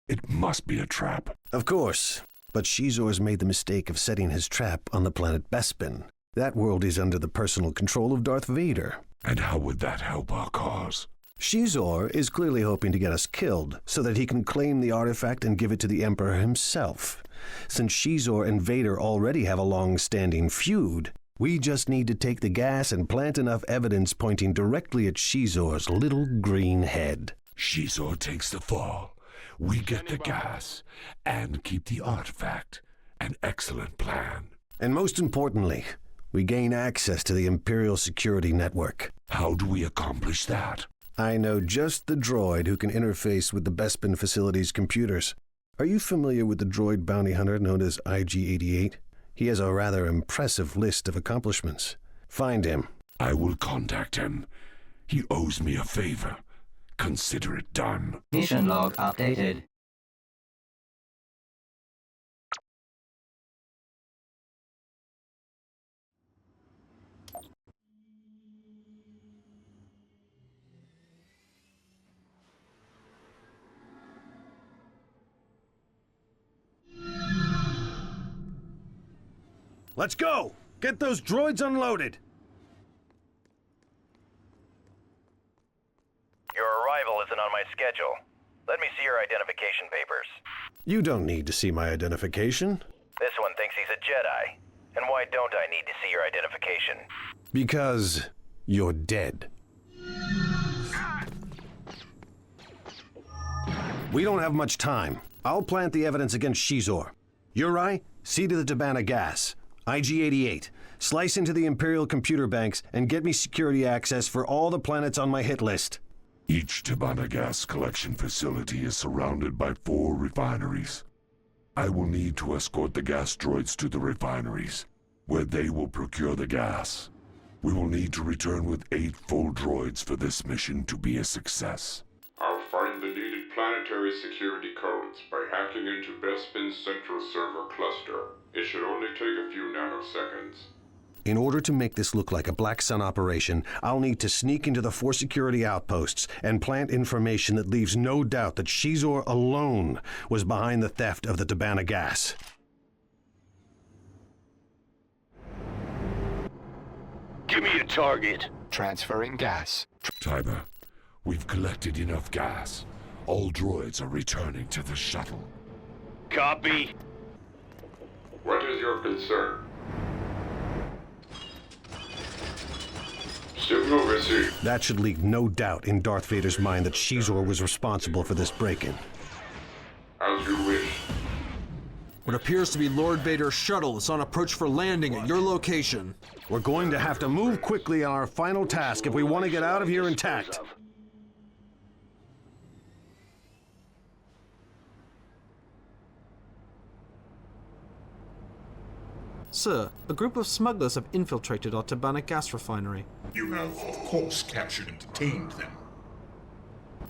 Speaker 5: It must be a trap.
Speaker 2: Of course, but Shizor's made the mistake of setting his trap on the planet Bespin. That world is under the personal control of Darth Vader.
Speaker 5: And how would that help our cause?
Speaker 2: Shizor is clearly hoping to get us killed so that he can claim the artifact and give it to the Emperor himself. Since Shizor and Vader already have a long-standing feud, we just need to take the gas and plant enough evidence pointing directly at Shizor's little green head.
Speaker 5: Shizor takes the fall. We get the gas and keep the artifact. An excellent plan.
Speaker 2: And most importantly, we gain access to the Imperial Security Network.
Speaker 5: How do we accomplish that?
Speaker 2: I know just the droid who can interface with the Bespin facility's computers. Are you familiar with the droid bounty hunter known as IG-88? He has a rather impressive list of accomplishments. Find him.
Speaker 5: I will contact him. He owes me a favor. Consider it done.
Speaker 7: Mission log updated.
Speaker 2: Let's go! Get those droids unloaded!
Speaker 6: Your arrival isn't on my schedule. Let me see your identification papers.
Speaker 2: You don't need to see my identification.
Speaker 6: This one thinks he's a Jedi. And why don't I need to see your identification?
Speaker 2: Because you're dead. We don't have much time. I'll plant the evidence against Shizor. Yuri, see to the Tibanna gas. IG-88, slice into the Imperial computer banks and get me security access for all the planets on my hit list.
Speaker 5: Each Tibanna gas collection facility is surrounded by 4 refineries. I will need to escort the gas droids to the refineries, where they will procure the gas. We will need to return with 8 full droids for this mission to be a success.
Speaker 14: I'll find the needed planetary security codes by hacking into Bespin's central server cluster. It should only take a few nanoseconds.
Speaker 2: In order to make this look like a Black Sun operation, I'll need to sneak into the 4 security outposts and plant information that leaves no doubt that Shizor alone was behind the theft of the Tibanna gas.
Speaker 4: Give me a target.
Speaker 8: Transferring gas.
Speaker 5: Tiber, we've collected enough gas. All droids are returning to the shuttle.
Speaker 4: Copy.
Speaker 14: What is your concern? Signal received.
Speaker 2: That should leave no doubt in Darth Vader's mind that Shizor was responsible for this break-in.
Speaker 14: As you wish.
Speaker 9: What appears to be Lord Vader's shuttle is on approach for landing at your location.
Speaker 2: We're going to have to move quickly on our final task if we want to get out of here intact.
Speaker 9: Sir, a group of smugglers have infiltrated our Tibanna gas refinery.
Speaker 15: You have, of course, captured and detained them.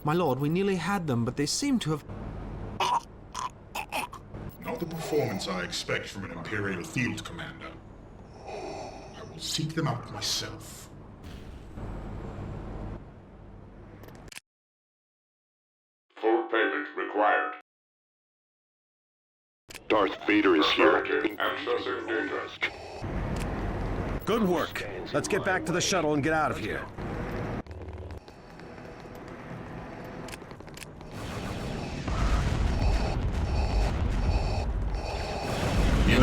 Speaker 9: My lord, we nearly had them, but they seem to have...
Speaker 15: Not the performance I expect from an Imperial field commander. I will seek them out myself.
Speaker 14: Full payment required.
Speaker 1: Darth Vader is here.
Speaker 14: Accessing data.
Speaker 2: Good work. Let's get back to the shuttle and get out of here.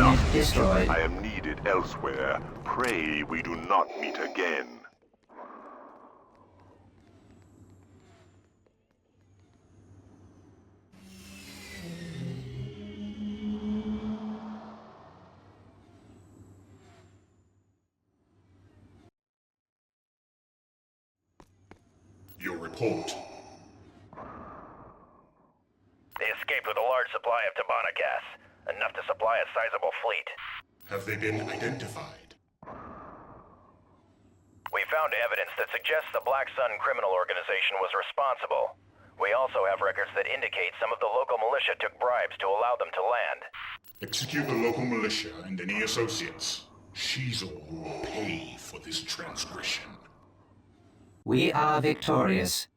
Speaker 6: enough.
Speaker 7: Unit destroyed.
Speaker 6: I am needed elsewhere. Pray we do not meet again.
Speaker 15: Your report.
Speaker 16: They escaped with a large supply of Tabana gas, enough to supply a sizable fleet.
Speaker 15: Have they been identified?
Speaker 16: We found evidence that suggests the Black Sun criminal organization was responsible. We also have records that indicate some of the local militia took bribes to allow them to land.
Speaker 15: Execute the local militia and any associates. Shizor will pay for this transgression.
Speaker 7: We are victorious.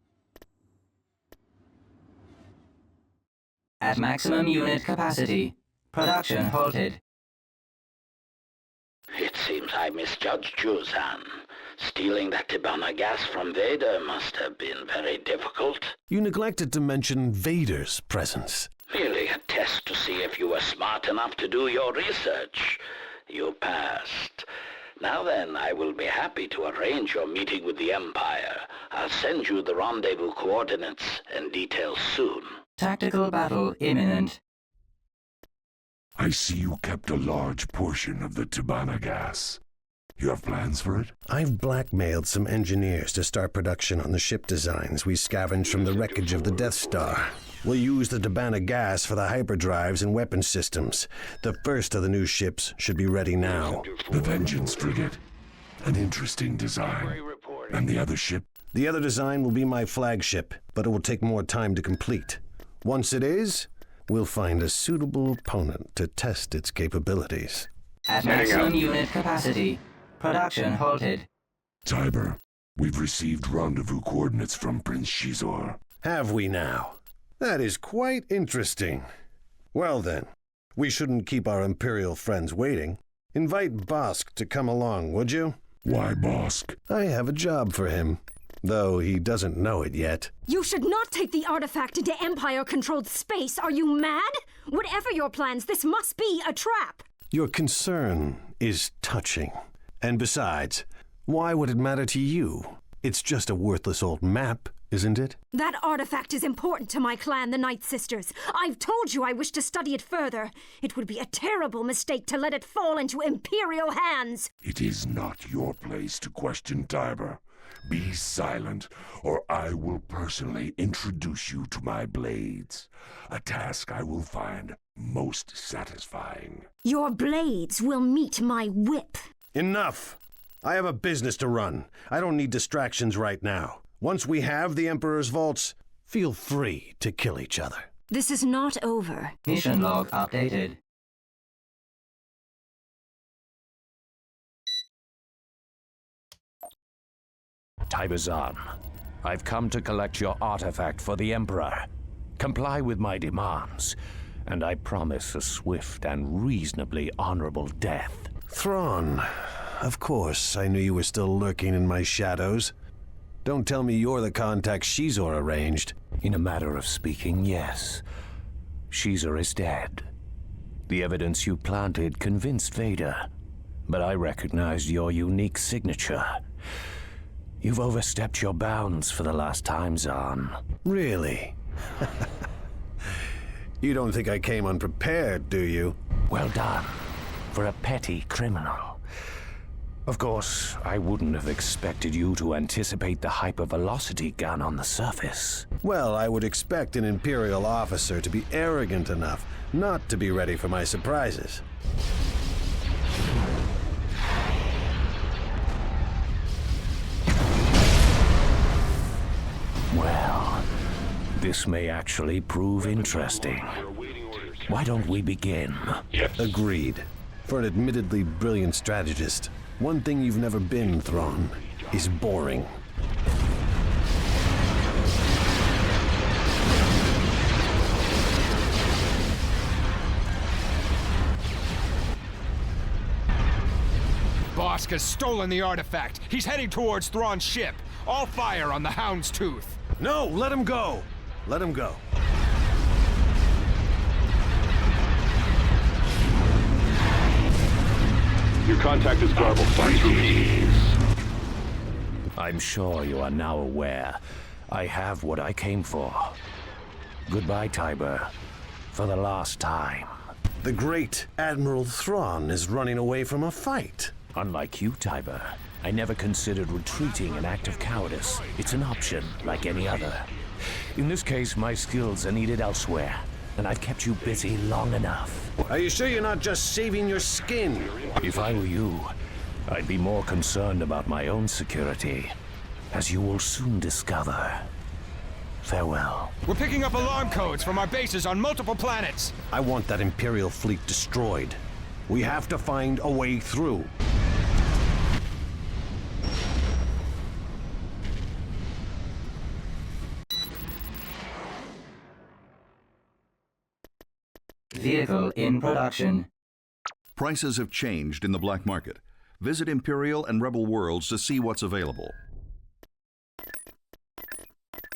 Speaker 7: At maximum unit capacity. Production halted.
Speaker 17: It seems I misjudged you, Zan. Stealing that Tabana gas from Vader must have been very difficult.
Speaker 2: You neglected to mention Vader's presence.
Speaker 17: Merely a test to see if you were smart enough to do your research. You passed. Now then, I will be happy to arrange your meeting with the Empire. I'll send you the rendezvous coordinates and details soon.
Speaker 7: Tactical battle imminent.
Speaker 5: I see you kept a large portion of the Tabana gas. You have plans for it?
Speaker 2: I've blackmailed some engineers to start production on the ship designs we scavenged from the wreckage of the Death Star. We'll use the Tabana gas for the hyperdrives and weapon systems. The first of the new ships should be ready now.
Speaker 5: The Vengeance frigate. An interesting design. And the other ship?
Speaker 2: The other design will be my flagship, but it will take more time to complete. Once it is, we'll find a suitable opponent to test its capabilities.
Speaker 7: At maximum unit capacity. Production halted.
Speaker 5: Tiber, we've received rendezvous coordinates from Prince Shizor.
Speaker 2: Have we now? That is quite interesting. Well then, we shouldn't keep our Imperial friends waiting. Invite Bosk to come along, would you?
Speaker 5: Why Bosk?
Speaker 2: I have a job for him, though he doesn't know it yet.
Speaker 13: You should not take the artifact into Empire-controlled space. Are you mad? Whatever your plans, this must be a trap.
Speaker 2: Your concern is touching. And besides, why would it matter to you? It's just a worthless old map, isn't it?
Speaker 13: That artifact is important to my clan, the Night Sisters. I've told you I wish to study it further. It would be a terrible mistake to let it fall into Imperial hands.
Speaker 5: It is not your place to question Tiber. Be silent, or I will personally introduce you to my blades. A task I will find most satisfying.
Speaker 13: Your blades will meet my whip.
Speaker 2: Enough! I have a business to run. I don't need distractions right now. Once we have the Emperor's vaults, feel free to kill each other.
Speaker 13: This is not over.
Speaker 7: Mission log updated.
Speaker 1: Tiber Zahn, I've come to collect your artifact for the Emperor. Comply with my demands, and I promise a swift and reasonably honorable death.
Speaker 2: Thrawn, of course I knew you were still lurking in my shadows. Don't tell me you're the contact Shizor arranged.
Speaker 1: In a matter of speaking, yes. Shizor is dead. The evidence you planted convinced Vader, but I recognized your unique signature. You've overstepped your bounds for the last time, Zahn.
Speaker 2: Really? You don't think I came unprepared, do you?
Speaker 1: Well done. For a petty criminal. Of course, I wouldn't have expected you to anticipate the hypervelocity gun on the surface.
Speaker 2: Well, I would expect an Imperial officer to be arrogant enough not to be ready for my surprises.
Speaker 1: Well, this may actually prove interesting. Why don't we begin?
Speaker 2: Yes. Agreed. For an admittedly brilliant strategist, one thing you've never been, Thrawn, is boring.
Speaker 8: Bosk has stolen the artifact. He's heading towards Thrawn's ship. All fire on the Hound's Tooth.
Speaker 2: No, let him go. Let him go.
Speaker 1: Your contact is garbled.
Speaker 18: I'm sure you are now aware I have what I came for. Goodbye, Tiber. For the last time.
Speaker 2: The great Admiral Thrawn is running away from a fight.
Speaker 18: Unlike you, Tiber, I never considered retreating an act of cowardice. It's an option, like any other. In this case, my skills are needed elsewhere, and I've kept you busy long enough.
Speaker 2: Are you sure you're not just saving your skin?
Speaker 18: If I were you, I'd be more concerned about my own security, as you will soon discover. Farewell.
Speaker 8: We're picking up alarm codes from our bases on multiple planets.
Speaker 2: I want that Imperial fleet destroyed. We have to find a way through.
Speaker 7: Vehicle in production.
Speaker 11: Prices have changed in the black market. Visit Imperial and Rebel Worlds to see what's available.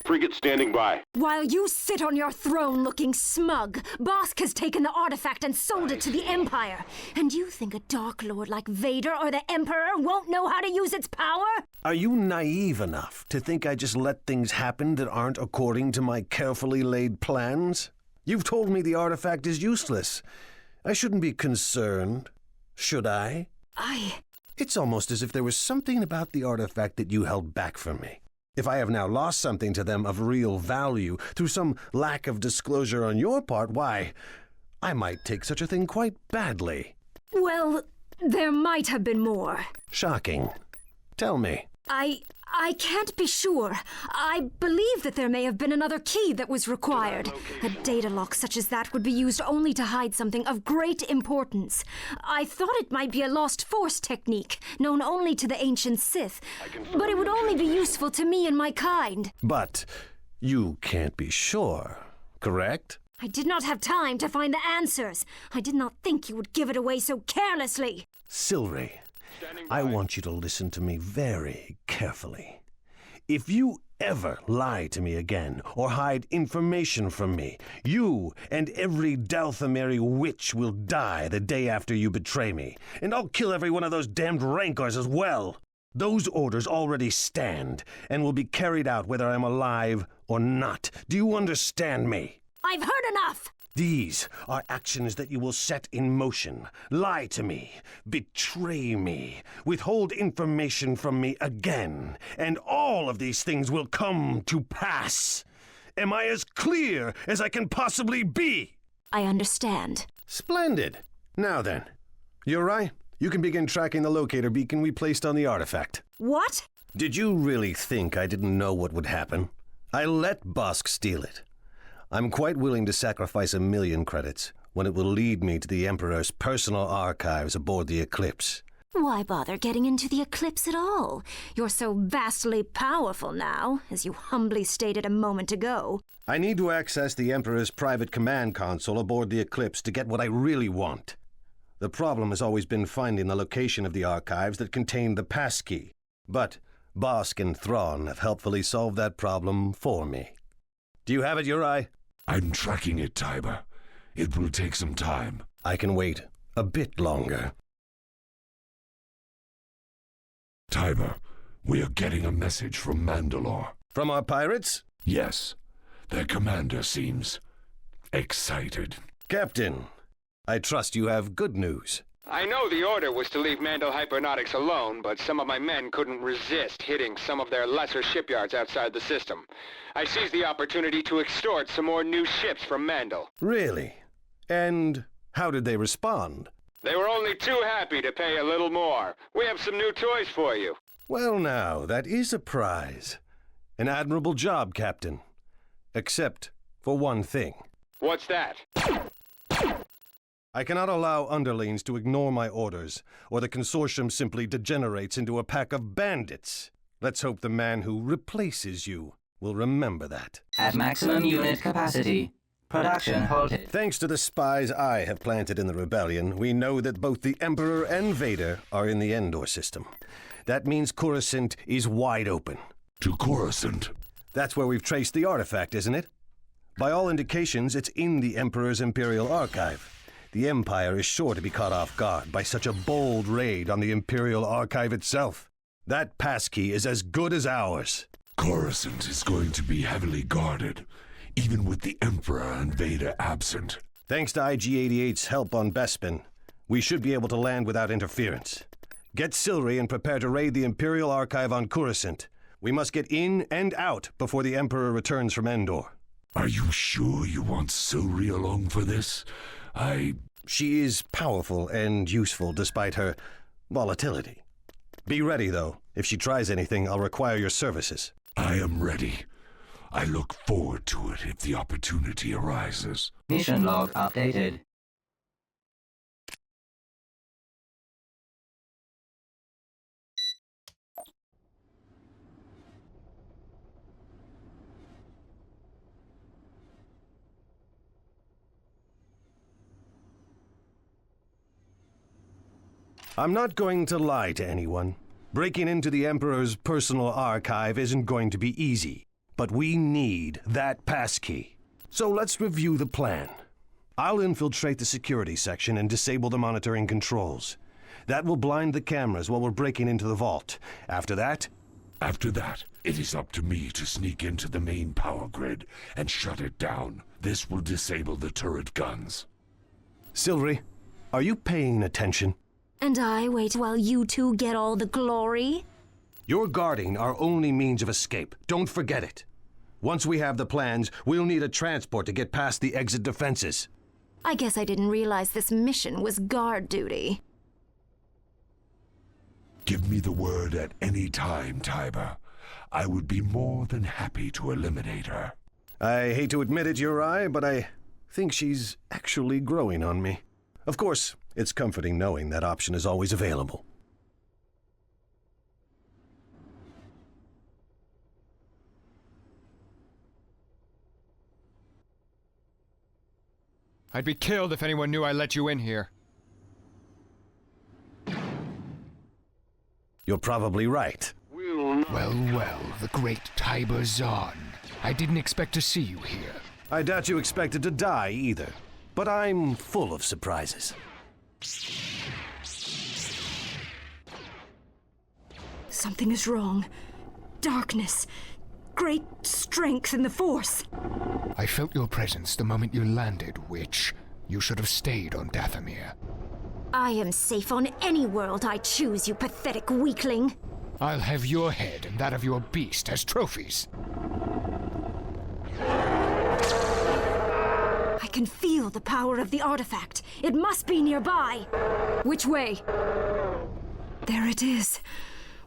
Speaker 1: Frigate standing by.
Speaker 13: While you sit on your throne looking smug, Bossk has taken the artifact and sold it to the Empire. And you think a Dark Lord like Vader or the Emperor won't know how to use its power?
Speaker 2: Are you naive enough to think I just let things happen that aren't according to my carefully laid plans? You've told me the artifact is useless. I shouldn't be concerned, should I? It's almost as if there was something about the artifact that you held back from me. If I have now lost something to them of real value through some lack of disclosure on your part, why, I might take such a thing quite badly.
Speaker 13: Well, there might have been more.
Speaker 2: Shocking. Tell me.
Speaker 13: I can't be sure. I believe that there may have been another key that was required. A data lock such as that would be used only to hide something of great importance. I thought it might be a lost force technique, known only to the ancient Sith, but it would only be useful to me and my kind.
Speaker 2: But you can't be sure, correct?
Speaker 13: I did not have time to find the answers. I did not think you would give it away so carelessly.
Speaker 2: Silri, I want you to listen to me very carefully. If you ever lie to me again or hide information from me, you and every Dathomiri witch will die the day after you betray me. And I'll kill every one of those damned Rancors as well. Those orders already stand and will be carried out whether I'm alive or not. Do you understand me?
Speaker 13: I've heard enough!
Speaker 2: These are actions that you will set in motion. Lie to me, betray me, withhold information from me again, and all of these things will come to pass. Am I as clear as I can possibly be?
Speaker 13: I understand.
Speaker 2: Splendid. Now then, Yuri, you can begin tracking the locator beacon we placed on the artifact.
Speaker 13: What?
Speaker 2: Did you really think I didn't know what would happen? I let Bossk steal it. I'm quite willing to sacrifice 1,000,000 credits when it will lead me to the Emperor's personal archives aboard the Eclipse.
Speaker 13: Why bother getting into the Eclipse at all? You're so vastly powerful now, as you humbly stated a moment ago.
Speaker 2: I need to access the Emperor's private command console aboard the Eclipse to get what I really want. The problem has always been finding the location of the archives that contain the passkey. But Bossk and Thrawn have helpfully solved that problem for me. Do you have it, Yuri?
Speaker 5: I'm tracking it, Tiber. It will take some time.
Speaker 2: I can wait a bit longer.
Speaker 5: Tiber, we are getting a message from Mandalore.
Speaker 2: From our pirates?
Speaker 5: Yes. Their commander seems excited.
Speaker 2: Captain, I trust you have good news.
Speaker 8: I know the order was to leave Mandal Hypernautics alone, but some of my men couldn't resist hitting some of their lesser shipyards outside the system. I seized the opportunity to extort some more new ships from Mandal.
Speaker 2: Really? And how did they respond?
Speaker 8: They were only too happy to pay a little more. We have some new toys for you.
Speaker 2: Well now, that is a prize. An admirable job, Captain. Except for one thing.
Speaker 8: What's that?
Speaker 2: I cannot allow underlings to ignore my orders, or the consortium simply degenerates into a pack of bandits. Let's hope the man who replaces you will remember that.
Speaker 7: At maximum unit capacity. Production halted.
Speaker 2: Thanks to the spies I have planted in the rebellion, we know that both the Emperor and Vader are in the Endor system. That means Coruscant is wide open.
Speaker 5: To Coruscant?
Speaker 2: That's where we've traced the artifact, isn't it? By all indications, it's in the Emperor's Imperial Archive. The Empire is sure to be caught off guard by such a bold raid on the Imperial Archive itself. That passkey is as good as ours.
Speaker 5: Coruscant is going to be heavily guarded, even with the Emperor and Vader absent.
Speaker 2: Thanks to IG-88's help on Bespin, we should be able to land without interference. Get Silri and prepare to raid the Imperial Archive on Coruscant. We must get in and out before the Emperor returns from Endor.
Speaker 5: Are you sure you want Silri along for this?
Speaker 2: She is powerful and useful despite her volatility. Be ready, though. If she tries anything, I'll require your services.
Speaker 5: I am ready. I look forward to it if the opportunity arises.
Speaker 7: Mission log updated.
Speaker 2: I'm not going to lie to anyone. Breaking into the Emperor's personal archive isn't going to be easy, but we need that passkey. So let's review the plan. I'll infiltrate the security section and disable the monitoring controls. That will blind the cameras while we're breaking into the vault. After that,
Speaker 5: it is up to me to sneak into the main power grid and shut it down. This will disable the turret guns.
Speaker 2: Silri, are you paying attention?
Speaker 13: And I wait while you two get all the glory?
Speaker 2: You're guarding our only means of escape. Don't forget it. Once we have the plans, we'll need a transport to get past the exit defenses.
Speaker 13: I guess I didn't realize this mission was guard duty.
Speaker 5: Give me the word at any time, Tiber. I would be more than happy to eliminate her.
Speaker 2: I hate to admit it, Uri, but I think she's actually growing on me. Of course, it's comforting knowing that option is always available.
Speaker 8: I'd be killed if anyone knew I let you in here.
Speaker 2: You're probably right.
Speaker 19: Well, the great Tiber Zahn. I didn't expect to see you here.
Speaker 2: I doubt you expected to die either, but I'm full of surprises.
Speaker 13: Something is wrong. Darkness. Great strength in the Force.
Speaker 19: I felt your presence the moment you landed, Witch. You should have stayed on Dathomir.
Speaker 13: I am safe on any world I choose, you pathetic weakling.
Speaker 19: I'll have your head and that of your beast as trophies.
Speaker 13: I can feel the power of the artifact. It must be nearby. Which way? There it is.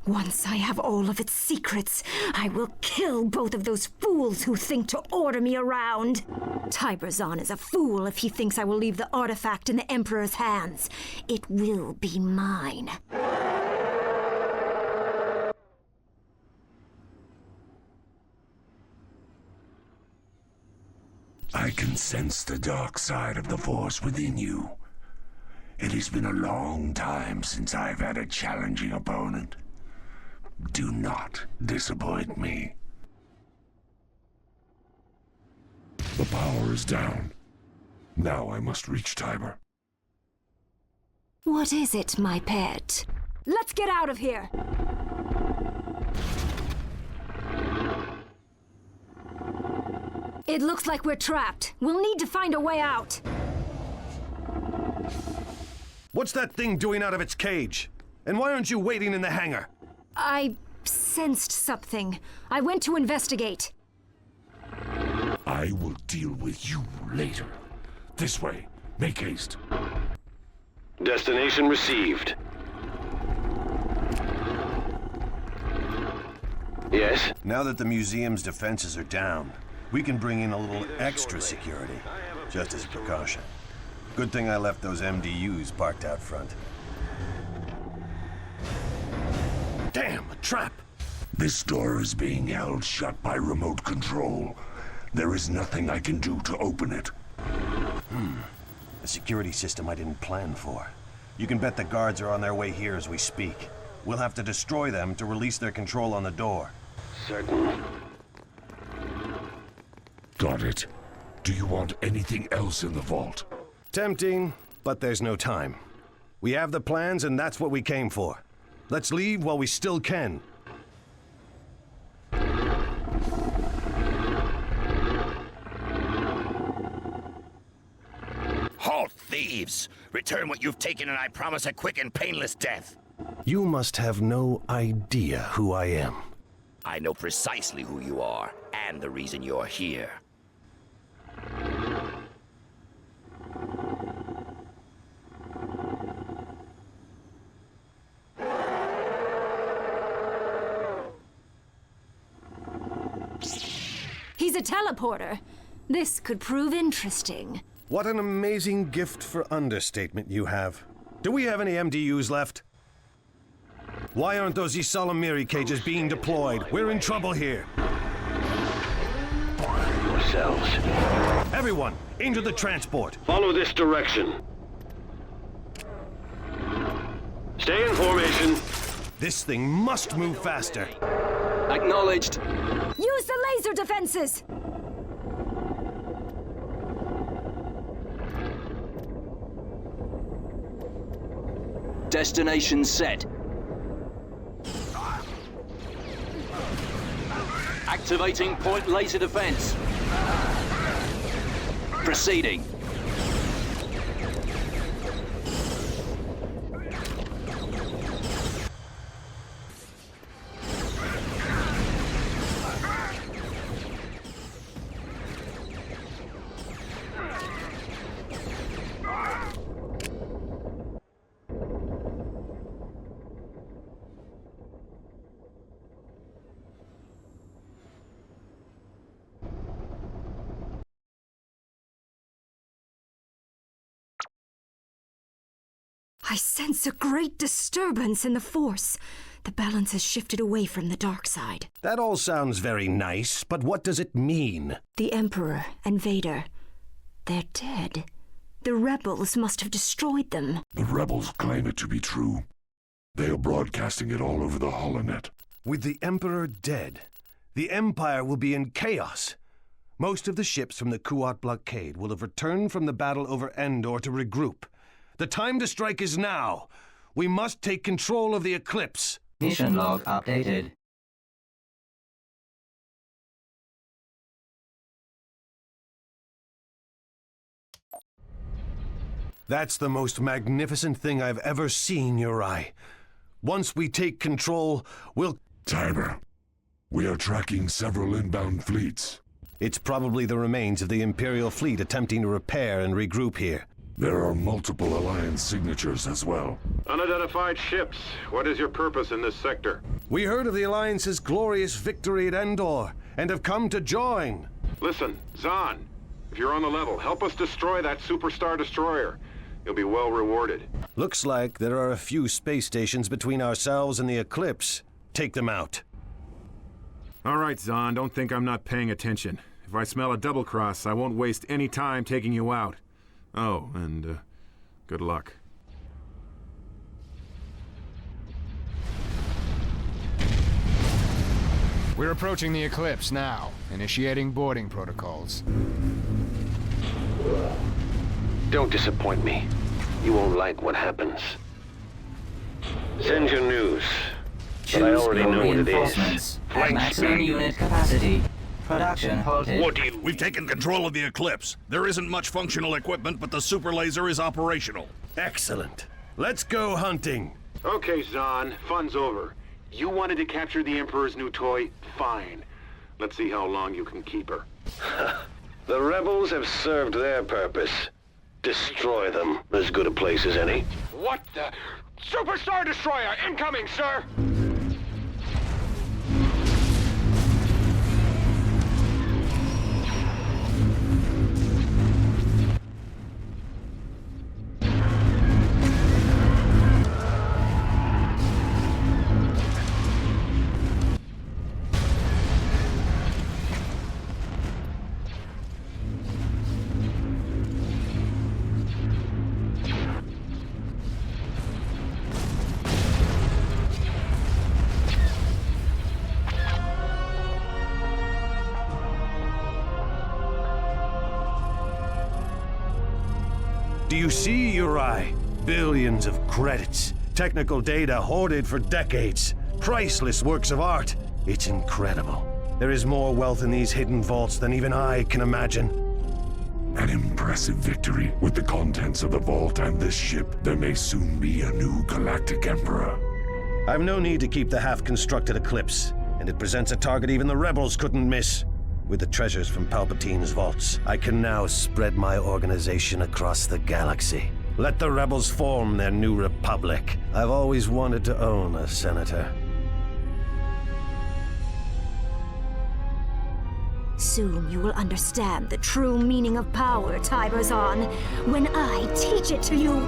Speaker 13: Once I have all of its secrets, I will kill both of those fools who think to order me around. Tiber Zahn is a fool if he thinks I will leave the artifact in the Emperor's hands. It will be mine.
Speaker 5: I can sense the dark side of the Force within you. It has been a long time since I've had a challenging opponent. Do not disappoint me. The power is down. Now I must reach Tiber.
Speaker 13: What is it, my pet? Let's get out of here! It looks like we're trapped. We'll need to find a way out.
Speaker 2: What's that thing doing out of its cage? And why aren't you waiting in the hangar?
Speaker 13: I sensed something. I went to investigate.
Speaker 5: I will deal with you later. This way. Make haste.
Speaker 4: Destination received. Yes?
Speaker 2: Now that the museum's defenses are down, we can bring in a little extra security, just as a precaution. Good thing I left those MDUs parked out front. Damn, a trap!
Speaker 5: This door is being held shut by remote control. There is nothing I can do to open it.
Speaker 2: A security system I didn't plan for. You can bet the guards are on their way here as we speak. We'll have to destroy them to release their control on the door.
Speaker 4: Certain.
Speaker 5: Got it. Do you want anything else in the vault?
Speaker 2: Tempting, But there's no time. We have the plans, and that's what we came for. Let's leave while we still can.
Speaker 20: Halt, thieves! Return what you've taken, and I promise a quick and painless death.
Speaker 2: You must have no idea who I am.
Speaker 20: I know precisely who you are, and the reason you're here.
Speaker 13: He's a teleporter. This could prove interesting.
Speaker 2: What an amazing gift for understatement you have. Do we have any MDUs left? Why aren't those Ysalamiri cages being deployed? We're in trouble here.
Speaker 4: Yourselves.
Speaker 2: Everyone, into the transport.
Speaker 4: Follow this direction. Stay in formation.
Speaker 2: This thing must move faster.
Speaker 10: Acknowledged.
Speaker 13: Use the laser defenses!
Speaker 10: Destination set. Activating point laser defense. Proceeding.
Speaker 13: I sense a great disturbance in the Force. The balance has shifted away from the dark side.
Speaker 2: That all sounds very nice, but what does it mean?
Speaker 13: The Emperor and Vader, they're dead. The rebels must have destroyed them.
Speaker 5: The rebels claim it to be true. They are broadcasting it all over the holonet.
Speaker 2: With the Emperor dead, the Empire will be in chaos. Most of the ships from the Kuat blockade will have returned from the battle over Endor to regroup. The time to strike is now. We must take control of the Eclipse.
Speaker 7: Mission log updated.
Speaker 2: That's the most magnificent thing I've ever seen, Uri. Once we take control, we'll...
Speaker 5: Tiber, we are tracking several inbound fleets.
Speaker 2: It's probably the remains of the Imperial fleet attempting to repair and regroup here.
Speaker 5: There are multiple Alliance signatures as well.
Speaker 3: Unidentified ships. What is your purpose in this sector?
Speaker 2: We heard of the Alliance's glorious victory at Endor, and have come to join.
Speaker 3: Listen, Zahn, if you're on the level, help us destroy that superstar destroyer. You'll be well rewarded.
Speaker 2: Looks like there are a few space stations between ourselves and the Eclipse. Take them out.
Speaker 3: All right, Zahn, don't think I'm not paying attention. If I smell a double cross, I won't waste any time taking you out. Oh, and good luck.
Speaker 19: We're approaching the Eclipse now, initiating boarding protocols.
Speaker 4: Don't disappoint me. You won't like what happens. Send your news. But I already know what it is.
Speaker 7: At maximum unit capacity. Production halted.
Speaker 20: What do you... We've taken control of the Eclipse. There isn't much functional equipment, but the super laser is operational.
Speaker 2: Excellent. Let's go hunting.
Speaker 3: Okay, Zahn, fun's over. You wanted to capture the Emperor's new toy? Fine. Let's see how long you can keep her.
Speaker 4: The rebels have served their purpose. Destroy them. As good a place as any.
Speaker 8: What the... Superstar Destroyer incoming, sir!
Speaker 2: Do you see, Uri? Billions of credits. Technical data hoarded for decades. Priceless works of art. It's incredible. There is more wealth in these hidden vaults than even I can imagine.
Speaker 5: An impressive victory. With the contents of the vault and this ship, there may soon be a new Galactic Emperor.
Speaker 2: I've no need to keep the half-constructed Eclipse, and it presents a target even the rebels couldn't miss. With the treasures from Palpatine's vaults, I can now spread my organization across the galaxy. Let the rebels form their new republic. I've always wanted to own a senator.
Speaker 13: Soon you will understand the true meaning of power, Tiber Zahn, when I teach it to you.